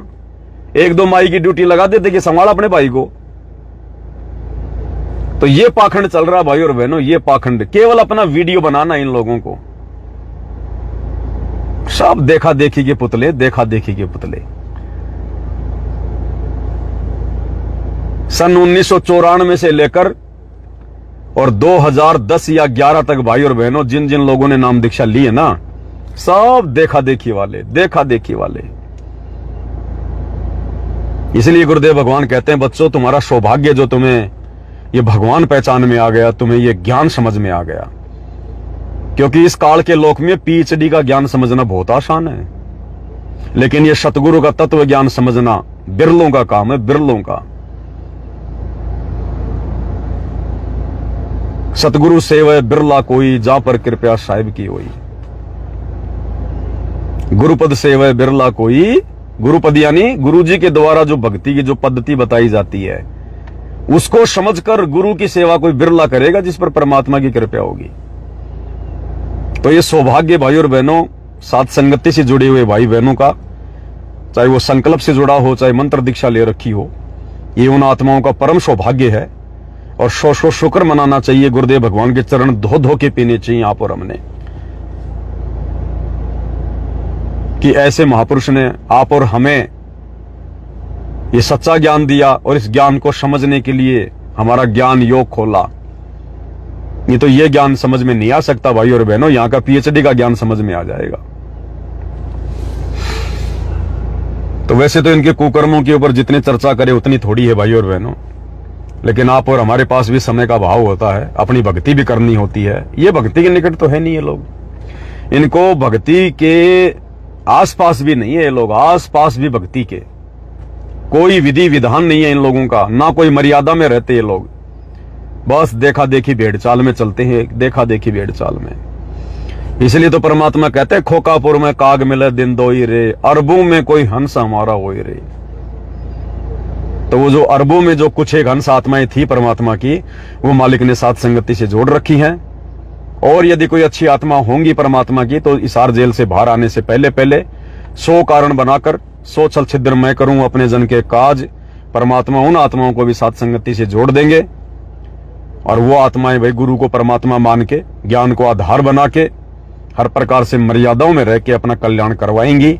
एक दो माई की ड्यूटी लगा देते कि संभाल अपने भाई को। तो ये पाखंड चल रहा भाई और बहनों, ये पाखंड केवल अपना वीडियो बनाना इन लोगों को, सब देखा देखी के पुतले, देखा देखी के पुतले। सन 1994 से लेकर और 2010 या 11 तक भाई और बहनों, जिन जिन लोगों ने नाम दीक्षा ली है ना, सब देखा देखी वाले, देखा देखी वाले। इसलिए गुरुदेव भगवान कहते हैं, बच्चों तुम्हारा सौभाग्य जो तुम्हें ये भगवान पहचान में आ गया, तुम्हें ये ज्ञान समझ में आ गया। क्योंकि इस काल के लोक में पीएचडी का ज्ञान समझना बहुत आसान है, लेकिन ये सतगुरु का तत्व ज्ञान समझना बिरलों का काम है, बिरलों का। सतगुरु सेवय बिरला कोई, जा पर कृपया साहिब की होई। गुरुपद सेवय बिरला कोई, गुरुपद यानी गुरु जी के द्वारा जो भक्ति की जो पद्धति बताई जाती है, उसको समझकर गुरु की सेवा कोई बिरला करेगा जिस पर परमात्मा की कृपा होगी। तो ये सौभाग्य भाई और बहनों, साथ संगति से जुड़े हुए भाई बहनों का, चाहे वो संकल्प से जुड़ा हो, चाहे मंत्र दीक्षा ले रखी हो, ये उन आत्माओं का परम सौभाग्य है। और सौ शुक्र मनाना चाहिए। गुरुदेव भगवान के चरण धो धो के पीने चाहिए आप और हमने, कि ऐसे महापुरुष ने आप और हमें ये सच्चा ज्ञान दिया और इस ज्ञान को समझने के लिए हमारा ज्ञान योग खोला। नहीं तो ये ज्ञान समझ में नहीं आ सकता भाई और बहनों, यहां का पीएचडी का ज्ञान समझ में आ जाएगा। तो वैसे तो इनके कुकर्मों के ऊपर जितनी चर्चा करे उतनी थोड़ी है भाई और बहनों, लेकिन आप और हमारे पास भी समय का भाव होता है, अपनी भक्ति भी करनी होती है। ये भक्ति के निकट तो है नहीं ये लोग, इनको भक्ति के आसपास भी नहीं है ये लोग, आसपास भी भक्ति के कोई विधि विधान नहीं है इन लोगों का, ना कोई मर्यादा में रहते ये लोग, बस देखा देखी भेड़ चाल में चलते हैं, देखा देखी भेड़ चाल में। इसलिए तो परमात्मा कहते हैं खोकापुर में काग मिले दिन दोई रे, अरबों में कोई हंस हमारा होई रे। तो वो जो अरबों में जो कुछ एक हंस आत्माएं थी परमात्मा की, वो मालिक ने साथ संगति से जोड़ रखी हैं। और यदि कोई अच्छी आत्मा होंगी परमात्मा की तो इसार जेल से बाहर आने से पहले पहले 100 कारण बनाकर 100 छल छिद्र मैं करूं अपने जन के काज, परमात्मा उन आत्माओं को भी साथ संगति से जोड़ देंगे। और वो आत्माएं भाई गुरु को परमात्मा मान के, ज्ञान को आधार बना के, हर प्रकार से मर्यादाओं में रह के अपना कल्याण करवाएंगी।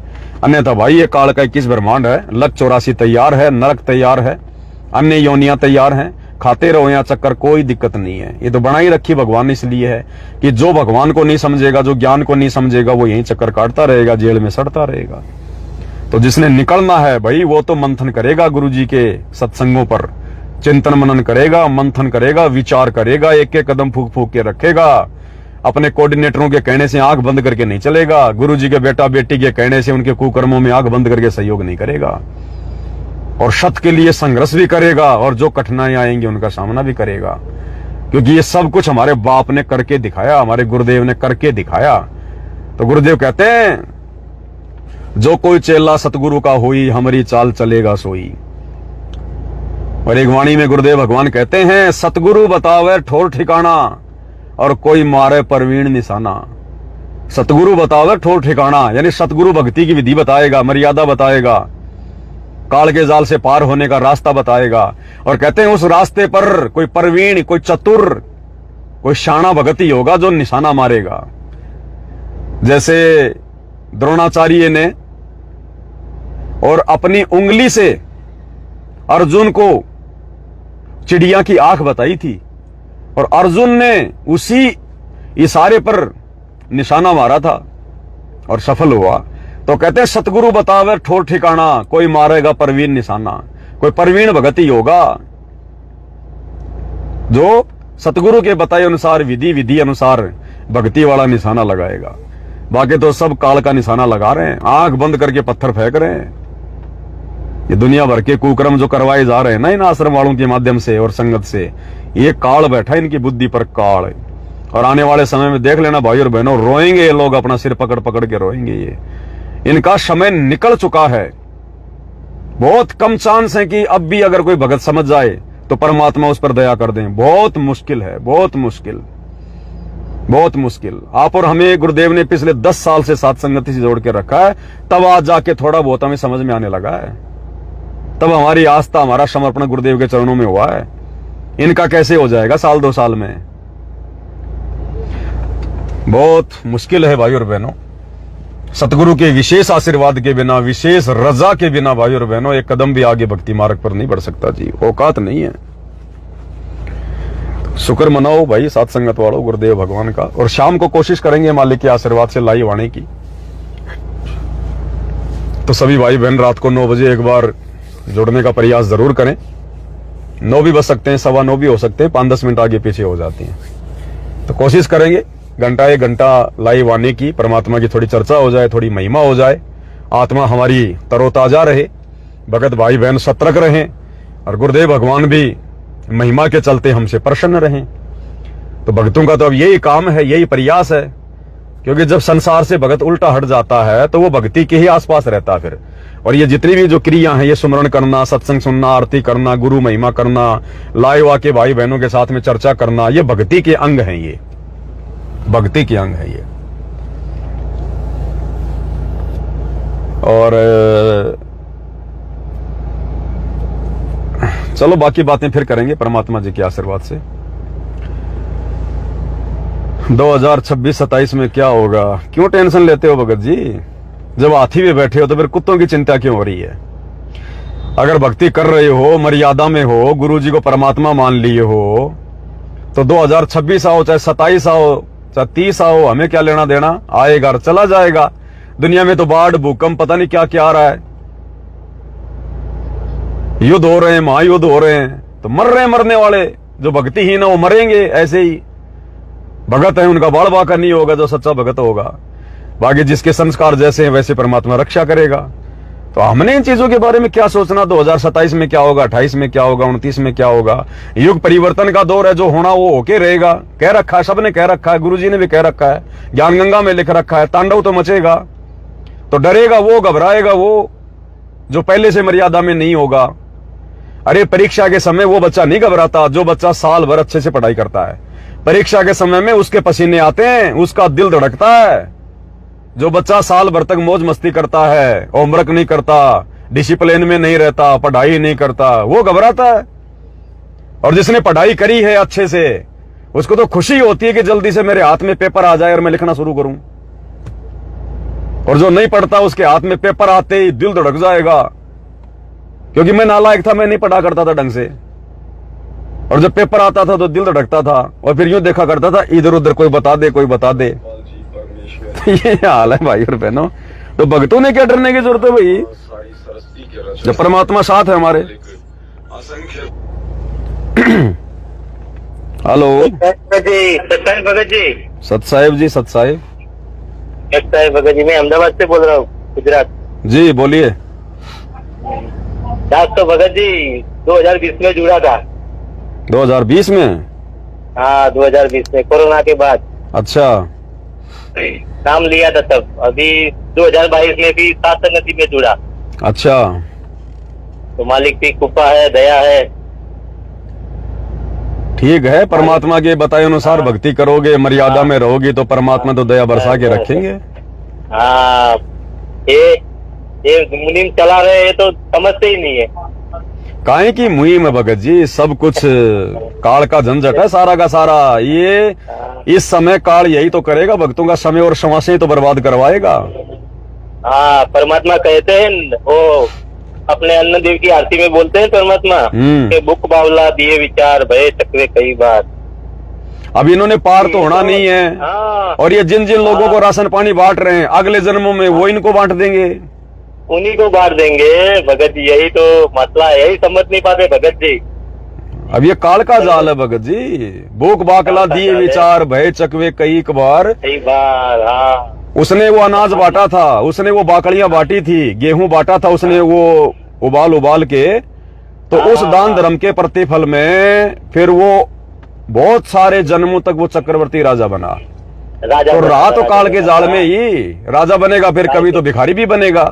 अन्यथा भाई ये काल का 21 ब्रह्मांड है, लक 84 तैयार है, नरक तैयार है, अन्य योनियां तैयार हैं, खाते रहो यहाँ चक्कर, कोई दिक्कत नहीं है। ये तो बनाई रखी भगवान ने इसलिए है कि जो भगवान को नहीं समझेगा, जो ज्ञान को नहीं समझेगा, वो यहीं चक्कर काटता रहेगा, जेल में सड़ता रहेगा। तो जिसने निकलना है भाई वो तो मंथन करेगा, गुरु जी के सत्संगों पर चिंतन मनन करेगा, मंथन करेगा, विचार करेगा, एक एक कदम फूक फूक के रखेगा। अपने कोऑर्डिनेटरों के कहने से आंख बंद करके नहीं चलेगा, गुरु जी के बेटा बेटी के कहने से उनके कुकर्मों में आंख बंद करके सहयोग नहीं करेगा। और सत के लिए संघर्ष भी करेगा और जो कठिनाइयां आएंगी उनका सामना भी करेगा, क्योंकि ये सब कुछ हमारे बाप ने करके दिखाया, हमारे गुरुदेव ने करके दिखाया। तो गुरुदेव कहते हैं जो कोई चेला सतगुरु का हुई, हमारी चाल चलेगा सोई। और एक वाणी में गुरुदेव भगवान कहते हैं सतगुरु बतावे ठोर ठिकाना और कोई मारे परवीण निशाना। सतगुरु बतावे ठोर ठिकाना, यानी सतगुरु भक्ति की विधि बताएगा, मर्यादा बताएगा, काल के जाल से पार होने का रास्ता बताएगा। और कहते हैं उस रास्ते पर कोई परवीण, कोई चतुर, कोई शाना भगत ही होगा जो निशाना मारेगा। जैसे द्रोणाचार्य ने और अपनी उंगली से अर्जुन को चिड़िया की आंख बताई थी और अर्जुन ने उसी इशारे पर निशाना मारा था और सफल हुआ। तो कहते हैं सतगुरु बतावे ठोर ठिकाना, कोई मारेगा परवीन निशाना। कोई परवीन भगत ही होगा जो सतगुरु के बताए अनुसार, विधि अनुसार भक्ति वाला निशाना लगाएगा। बाकी तो सब काल का निशाना लगा रहे हैं, आंख बंद करके पत्थर फेंक रहे हैं। ये दुनिया भर के कुकर्म जो करवाए जा रहे हैं ना इन आश्रम वालों के माध्यम से और संगत से, ये काल बैठा इनकी बुद्धि पर काल। और आने वाले समय में देख लेना भाई और बहनों, रोएंगे ये लोग, अपना सिर पकड़ पकड़ के रोएंगे। ये इनका समय निकल चुका है। बहुत कम चांस है कि अब भी अगर कोई भगत समझ जाए तो परमात्मा उस पर दया कर दें। बहुत मुश्किल है, बहुत मुश्किल, बहुत मुश्किल। आप और हमें गुरुदेव ने पिछले 10 साल से साथ संगति से जोड़ के रखा है, तब आज जाके थोड़ा बहुत हमें समझ में आने लगा है। तब हमारी आस्था, हमारा समर्पण गुरुदेव के चरणों में हुआ है। इनका कैसे हो जाएगा साल 2 साल में? बहुत मुश्किल है भाई और बहनों। सतगुरु के विशेष आशीर्वाद के बिना, विशेष रजा के बिना भाई और बहनों एक कदम भी आगे भक्ति मार्ग पर नहीं बढ़ सकता जी, औकात नहीं है। शुक्र मनाओ भाई साथ संगत वालों गुरुदेव भगवान का। और शाम को कोशिश करेंगे मालिक के आशीर्वाद से लाइव आने की। तो सभी भाई बहन रात को 9 बजे एक बार जुड़ने का प्रयास जरूर करें। 9 भी बज सकते हैं, 9:15 भी हो सकते हैं, 5-10 मिनट आगे पीछे हो जाती हैं। तो कोशिश करेंगे घंटा 1 घंटा लाइव आने की, परमात्मा की थोड़ी चर्चा हो जाए, थोड़ी महिमा हो जाए, आत्मा हमारी तरोताजा रहे, भगत भाई बहन सतर्क रहें और गुरुदेव भगवान भी महिमा के चलते हमसे प्रसन्न रहें। तो भक्तों का तो अब यही काम है, यही प्रयास है, क्योंकि जब संसार से भगत उल्टा हट जाता है तो वो भक्ति के ही आसपास रहता है फिर। और ये जितनी भी जो क्रिया है, ये सुमरण करना, सत्संग सुनना, आरती करना, गुरु महिमा करना, लाइव आके भाई बहनों के साथ में चर्चा करना, ये भक्ति के अंग हैं, ये भक्ति के अंग है ये। और चलो बाकी बातें फिर करेंगे परमात्मा जी के आशीर्वाद से। 2026-27 में क्या होगा, क्यों टेंशन लेते हो भगत जी? जब हाथी पे बैठे हो तो फिर कुत्तों की चिंता क्यों हो रही है? अगर भक्ति कर रहे हो, मर्यादा में हो, गुरु जी को परमात्मा मान लिए हो, तो 2026 आओ चाहे 27 आओ चाहे 30 आओ, हमें क्या लेना देना? आएगा और चला जाएगा। दुनिया में तो बाढ़, भूकंप, पता नहीं क्या क्या आ रहा है, युद्ध हो रहे हैं, महायुद्ध हो रहे हैं, तो मर रहे हैं मरने वाले। जो भक्तिहीन है वो मरेंगे ऐसे ही। भगत है उनका बाढ़ बाका नहीं होगा जो सच्चा भगत होगा। बाकी जिसके संस्कार जैसे हैं वैसे परमात्मा रक्षा करेगा। तो हमने इन चीजों के बारे में क्या सोचना? 2027 में क्या होगा, 28 में क्या होगा, 29 में क्या होगा? युग परिवर्तन का दौर है, जो होना वो होके रहेगा। कह रखा है, सबने कह रखा है, गुरुजी ने भी कह रखा है, ज्ञान गंगा में लिख रखा है, तांडव तो मचेगा। तो डरेगा वो, घबराएगा वो जो पहले से मर्यादा में नहीं होगा। अरे परीक्षा के समय वो बच्चा नहीं घबराता जो बच्चा साल भर अच्छे से पढ़ाई करता है। परीक्षा के समय में उसके पसीने आते हैं, उसका दिल धड़कता है। जो बच्चा साल भर तक मौज मस्ती करता है, होमवर्क नहीं करता, डिसिप्लिन में नहीं रहता, पढ़ाई नहीं करता, वो घबराता है। और जिसने पढ़ाई करी है अच्छे से, उसको तो खुशी होती है कि जल्दी से मेरे हाथ में पेपर आ जाए और मैं लिखना शुरू करूं। और जो नहीं पढ़ता उसके हाथ में पेपर आते ही दिल धड़क जाएगा, क्योंकि मैं नालायक था, मैं नहीं पढ़ा करता था ढंग से। और जब पेपर आता था तो दिल धड़कता था और फिर यूं देखा करता था इधर उधर, कोई बता दे कोई बता दे। तो ये हाल है भाई और बहनों। तो भक्तों ने क्या डरने की जरूरत है भाई, जब परमात्मा साथ है हमारे। हेलो
सत्साहेब भगत जी।
सतसाहेब जी, सतसाहेब
भगत जी, मैं अहमदाबाद से बोल रहा हूँ, गुजरात।
जी बोलिए।
दास तो भगत जी 2020 में जुड़ा था।
2020 में?
हाँ 2020 में, कोरोना के बाद।
अच्छा,
नाम लिया था तब। अभी 2022 में भी सात संगति में जुड़ा।
अच्छा।
तो मालिक की कृपा है, दया है।
ठीक है, परमात्मा के बताए अनुसार भक्ति करोगे, मर्यादा में रहोगे तो परमात्मा तो दया बरसा के रखेंगे।
हाँ, ये मुनीम चला रहे हैं तो समझते ही नहीं है।
काहे की मुहिम है भगत जी, सब कुछ काल का झंझट है सारा का सारा। ये इस समय काल यही तो करेगा, भक्तों का समय और श्वासें तो बर्बाद करवाएगा।
हाँ, परमात्मा कहते हैं, वो अपने अन्न देव की आरती में बोलते हैं परमात्मा कि बुक बावला दिए विचार भय चकवे कई बार।
अब इन्होंने पार तो होना नहीं है।
हाँ,
और ये जिन जिन लोगों को राशन पानी बांट रहे हैं, अगले जन्मों में वो इनको बांट देंगे,
उन्हीं को बांट देंगे भगत जी। यही तो मसला है, यही समझ नहीं पाते भगत जी।
अब ये काल का जाल है भगत जी। भूख बाकला दिए विचार भय चकवे कई बार।
हाँ,
उसने वो अनाज बांटा था, उसने वो बाकड़ियां बांटी थी, गेहूं बांटा था उसने, वो उबाल उबाल के। तो उस दान धर्म के प्रतिफल में फिर वो बहुत सारे जन्मों तक वो चक्रवर्ती राजा बना। तो रहा तो काल के जाल में ही राजा बनेगा, फिर कभी तो भिखारी भी बनेगा,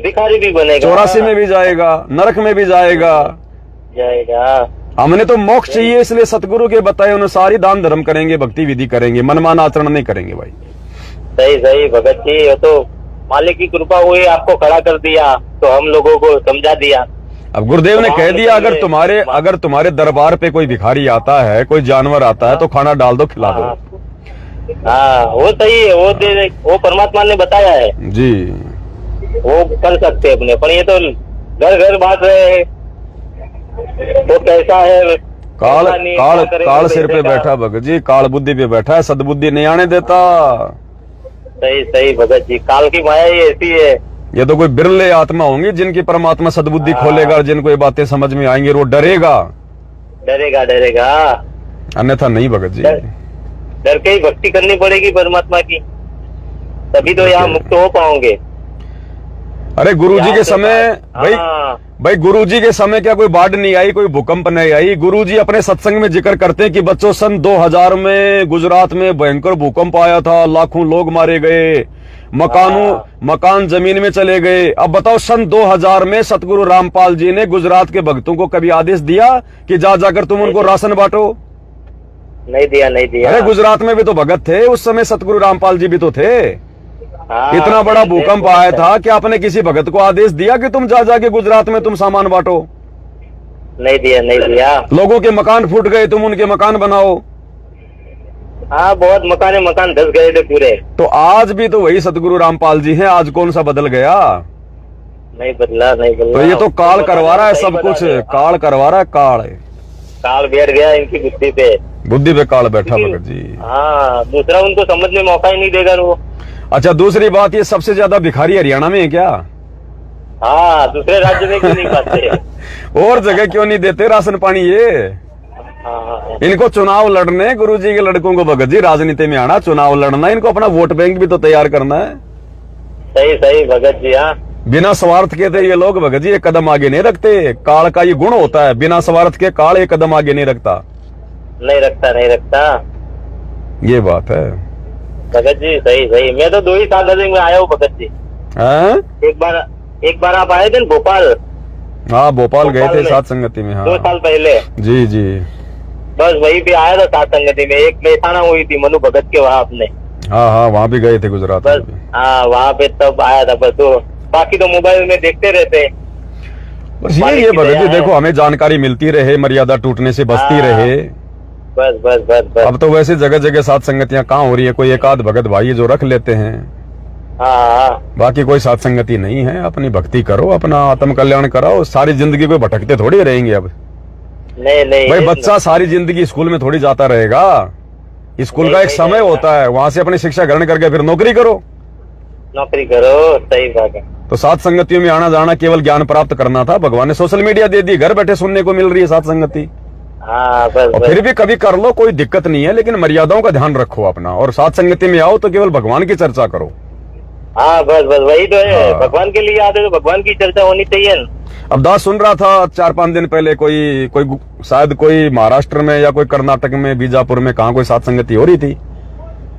भिखारी भी बनेगा,
84 में भी जाएगा, नरक में भी जाएगा। हमने तो मोक्ष चाहिए, इसलिए सतगुरु के बताए अनुसार ही दान धर्म करेंगे, भक्ति विधि करेंगे, मनमाना आचरण नहीं करेंगे भाई।
सही सही भगत जी, वो तो मालिक की कृपा हुई, आपको खड़ा कर दिया तो हम लोगों को समझा दिया।
अब गुरुदेव ने कह दिया, अगर तुम्हारे दरबार पे कोई भिखारी आता है, कोई जानवर आता है, तो खाना डाल दो, खिला दो।
हाँ, वो सही है, वो परमात्मा ने बताया है
जी,
वो कर सकते अपने। पर ये तो घर घर बांट रहे हैं, तो कैसा है?
काल सिर पे बैठा भगत जी, काल बुद्धि पे बैठा है, सदबुद्धि नहीं आने देता।
सही सही भगत जी, काल की माया ही ऐसी है।
ये तो कोई बिरले आत्मा होंगी जिनकी परमात्मा सदबुद्धि खोलेगा और जिनको ये बातें समझ में आएंगे, वो डरेगा अन्यथा नहीं भगत जी।
डर के ही भक्ति करनी पड़ेगी परमात्मा की, तभी तो यहाँ मुक्त हो पाओगे।
अरे गुरुजी के समय भाई गुरुजी के समय क्या कोई बाढ़ नहीं आई, कोई भूकंप नहीं आई। गुरुजी अपने सत्संग में जिक्र करते हैं कि बच्चों सन 2000 में गुजरात में भयंकर भूकंप आया था, लाखों लोग मारे गए, मकान जमीन में चले गए। अब बताओ, सन 2000 में सतगुरु रामपाल जी ने गुजरात के भक्तों को कभी आदेश दिया कि जाकर तुम उनको राशन बांटो?
नहीं दिया।
अरे गुजरात में भी तो भगत थे उस समय, सतगुरु रामपाल जी भी तो थे। इतना बड़ा भूकंप आया था कि आपने किसी भगत को आदेश दिया कि तुम जाके गुजरात में तुम सामान बांटो?
नहीं दिया, नहीं दिया।
लोगों के मकान फूट गए, तुम उनके मकान बनाओ।
हाँ, बहुत मकान धस गए थे पूरे।
तो आज भी तो वही सतगुरु रामपाल जी हैं, आज कौन सा बदल गया?
नहीं बदला, नहीं बदला।
तो ये तो काल करवा रहा है सब कुछ, काल करवा रहा है,
काल बैठ गया इनकी बुद्धि पे।
बुद्धि पे काल बैठा भगत जी।
हाँ, दूसरा उनको समझ में मौका ही नहीं देगा वो।
अच्छा, दूसरी बात, ये सबसे ज्यादा भिखारी हरियाणा में है क्या?
हाँ, दूसरे राज्य में क्यों नहीं पाते?
और जगह क्यों नहीं देते राशन पानी ये?
हाँ,
इनको चुनाव लड़ने, गुरुजी के लड़कों को भगत जी राजनीति में आना, चुनाव लड़ना, इनको अपना वोट बैंक भी तो तैयार करना है।
सही सही भगत जी। हाँ,
बिना स्वार्थ के थे ये लोग भगत जी एक कदम आगे नहीं रखते। काल का ये गुण होता है, बिना स्वार्थ के काल एक कदम आगे नहीं रखता।
नहीं रखता, नहीं रखता।
ये बात है
भगत जी, सही सही। मैं तो 2 ही साल में आया हूँ भगत जी।
हैं?
एक बार आप आए थे न भोपाल।
हाँ, भोपाल गए थे
में।
साथ संगति में। हाँ,
2 साल पहले।
जी जी।
बस वहीं पे आया था साथ संगति में। एक मेहसाना हुई थी मनु भगत के वहाँ अपने।
हाँ हाँ, वहाँ भी गए थे गुजरात में
बस
भी।
हाँ, वहाँ पे तब आया था बस। तो बाकी तो मोबाइल में देखते रहते।
बस ये भगत जी देखो, हमें जानकारी मिलती रहे, मर्यादा टूटने से बचती
हाँ।
रहे।
बस बस बस बस।
अब तो वैसे जगह जगह साथ संगतियां कहाँ हो रही है, कोई एक आध भगत भाई है जो रख लेते हैं,
हाँ,
बाकी कोई साथ संगति नहीं है। अपनी भक्ति करो, अपना आत्म कल्याण कराओ, सारी जिंदगी कोई भटकते थोड़ी रहेंगे। अब
नहीं नहीं
भाई, बच्चा सारी जिंदगी स्कूल में थोड़ी जाता रहेगा। स्कूल का एक समय होता है, वहां से अपनी शिक्षा ग्रहण करके फिर नौकरी करो।
नौकरी करो, सही बात है।
तो साथ संगतियों में आना जाना केवल ज्ञान प्राप्त करना था, भगवान ने सोशल मीडिया दे दी, घर बैठे सुनने को मिल रही है साथ संगति।
हाँ, बस
और
बस।
फिर भी कभी कर लो, कोई दिक्कत नहीं है, लेकिन मर्यादाओं का ध्यान रखो अपना। और साथ संगति में आओ तो केवल भगवान की चर्चा करो।
हाँ, बस बस वही तो है।
हाँ।
भगवान के लिए आते तो भगवान की चर्चा होनी चाहिए न।
अब दास सुन रहा था 4-5 दिन पहले, कोई शायद कोई महाराष्ट्र में या कोई कर्नाटक में, बीजापुर में, कहाँ कोई साथ संगति हो रही थी।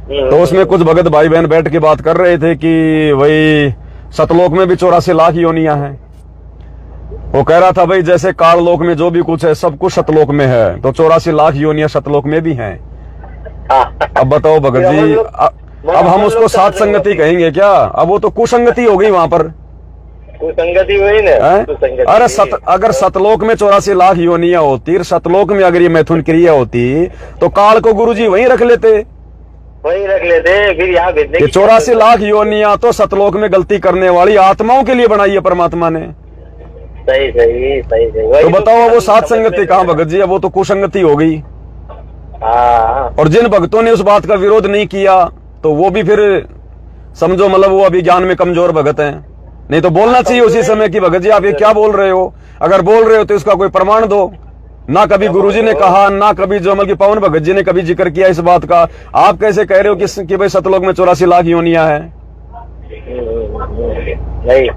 तो उसमें कुछ भगत भाई बहन बैठ के बात कर रहे थे कि वही सतलोक में भी 84 लाख योनियां हैं। वो कह रहा था भाई, जैसे काल लोक में जो भी कुछ है सब कुछ सतलोक में है, तो 84 लाख योनियां सतलोक में भी हैं। अब बताओ भगत जी, अब हम उसको साथ संगति कहेंगे क्या? अब वो तो कुसंगति हो गई वहां पर।
कुसंगति हुई ना।
हैं? अरे अगर सतलोक में 84 लाख योनियां होती, सतलोक में अगर ये मैथुन क्रिया होती, तो काल को गुरुजी वहीं रख लेते,
वही रख लेते, फिर यहाँ भेजने
ये 84 लाख योनियां तो सतलोक में गलती करने वाली आत्माओं के लिए बनाई है परमात्मा ने।
सही सही सही सही।
तो बताओ वो साथ संगति कहाँ भगत जी? अब वो तो कुसंगति हो गई।
हाँ,
और जिन भक्तों ने उस बात का विरोध नहीं किया, तो वो भी फिर समझो मतलब वो अभी ज्ञान में कमजोर भगत हैं। नहीं तो बोलना चाहिए उसी समय कि भगत जी आप ये क्या बोल रहे हो? अगर बोल रहे हो तो इसका कोई प्रमाण दो। ना कभी गुरुजी ने कहा, ना कभी जो मतलब कि पवन भगत जी ने कभी जिक्र किया इस बात का। आप कैसे कह रहे हो कि भाई सतलोक में 84 लाख योनियां हैं?
नहीं।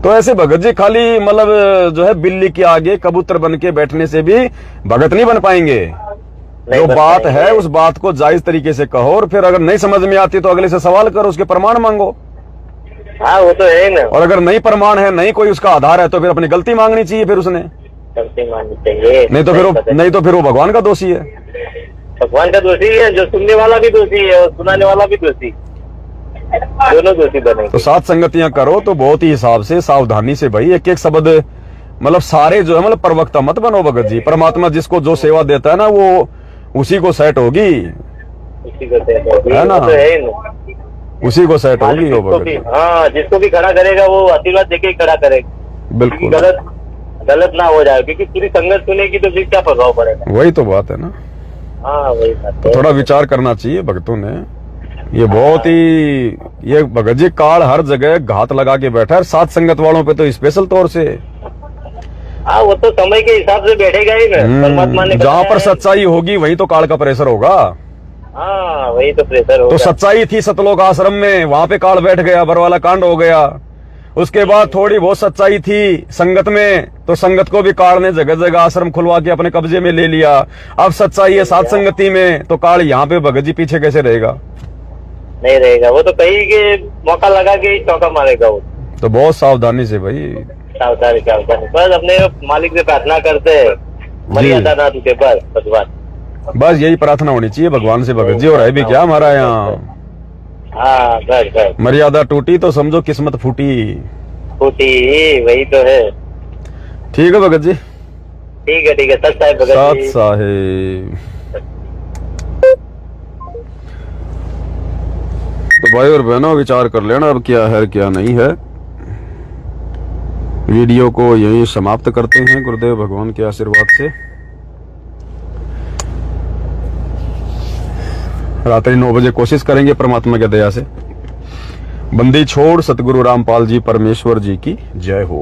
तो ऐसे भगत जी खाली मतलब जो है बिल्ली के आगे कबूतर बन के बैठने से भी भगत नहीं बन पाएंगे। जो बात है उस बात को जायज तरीके से कहो, और फिर अगर नहीं समझ में आती तो अगले से सवाल करो, उसके प्रमाण मांगो।
हाँ, वो तो है ना।
और अगर नहीं प्रमाण है, नहीं कोई उसका आधार है, तो फिर अपनी गलती मांगनी चाहिए फिर उसने।
गलती माननी चाहिए।
नहीं तो फिर वो भगवान का दोषी है।
भगवान का दोषी है, जो सुनने वाला भी दोषी है और सुनाने वाला भी दोषी, दोनों दोषी बने।
तो साथ संगतियां करो तो बहुत ही हिसाब से, सावधानी से भाई, एक एक शब्द मतलब सारे जो है मतलब प्रवक्ता मत बनो भगत जी। परमात्मा जिसको जो सेवा देता है ना, वो उसी को सेट होगी,
उसी को सेट होगी,
है ना?
वो तो है ना।
उसी को सेट होगी वो भगत जी।
हाँ, जिसको भी खड़ा करेगा वो आशीर्वाद देके ही खड़ा करेगा।
बिल्कुल,
गलत ना हो जाए, क्योंकि पूरी संगत सुनेगी तो फिर क्या प्रभाव पड़ेगा।
वही तो बात है ना।
हाँ, वही बात
तो
है।
थोड़ा विचार करना चाहिए भक्तों ने। ये बहुत ही, ये भगत जी काल हर जगह घात लगा के बैठा है, साथ संगत वालों पे तो स्पेशल तौर से।
हाँ, वो तो समय के हिसाब से बैठेगा ही ना। परमात्मा ने
जहाँ पर
बताया है।
सच्चाई होगी वहीं तो काल का प्रेशर होगा।
हाँ, वही तो प्रेशर होगा।
तो सच्चाई थी सतलोक आश्रम में, वहां पे काल बैठ गया, बरवाला कांड हो गया। उसके बाद थोड़ी बहुत सच्चाई थी संगत में, तो संगत को भी काल ने जगह जगह आश्रम खुलवा के अपने कब्जे में ले लिया। अब सच्चाई है साथ संगति में, तो काल यहाँ पे भगत जी पीछे कैसे रहेगा?
नहीं रहेगा, वो तो कहीं के मौका लगा के ही चौका मारेगा वो।
तो बहुत सावधानी से भाई।
सावधानी सावधानी, बस अपने मालिक से प्रार्थना करते हैं, मर्यादा ना टूटे बस भगवान।
बस यही प्रार्थना होनी चाहिए भगवान से भगत जी। और है भी क्या हमारा यहाँ?
हाँ, बस बस।
मर्यादा टूटी तो समझो किस्मत फूटी।
फूटी, वही तो है।
ठीक है भगत जी।
ठीक है सत साहेब भगत
सात
जी।
साहेब। तो भाई और बहनों विचार कर लेना अब क्या है क्या नहीं है। वीडियो को यहीं समाप्त करते हैं गुरुदेव भगवान के आशीर्वाद से। रात्रि 9 बजे कोशिश करेंगे परमात्मा की दया से। बंदी छोड़ सतगुरु रामपाल जी परमेश्वर जी की जय हो।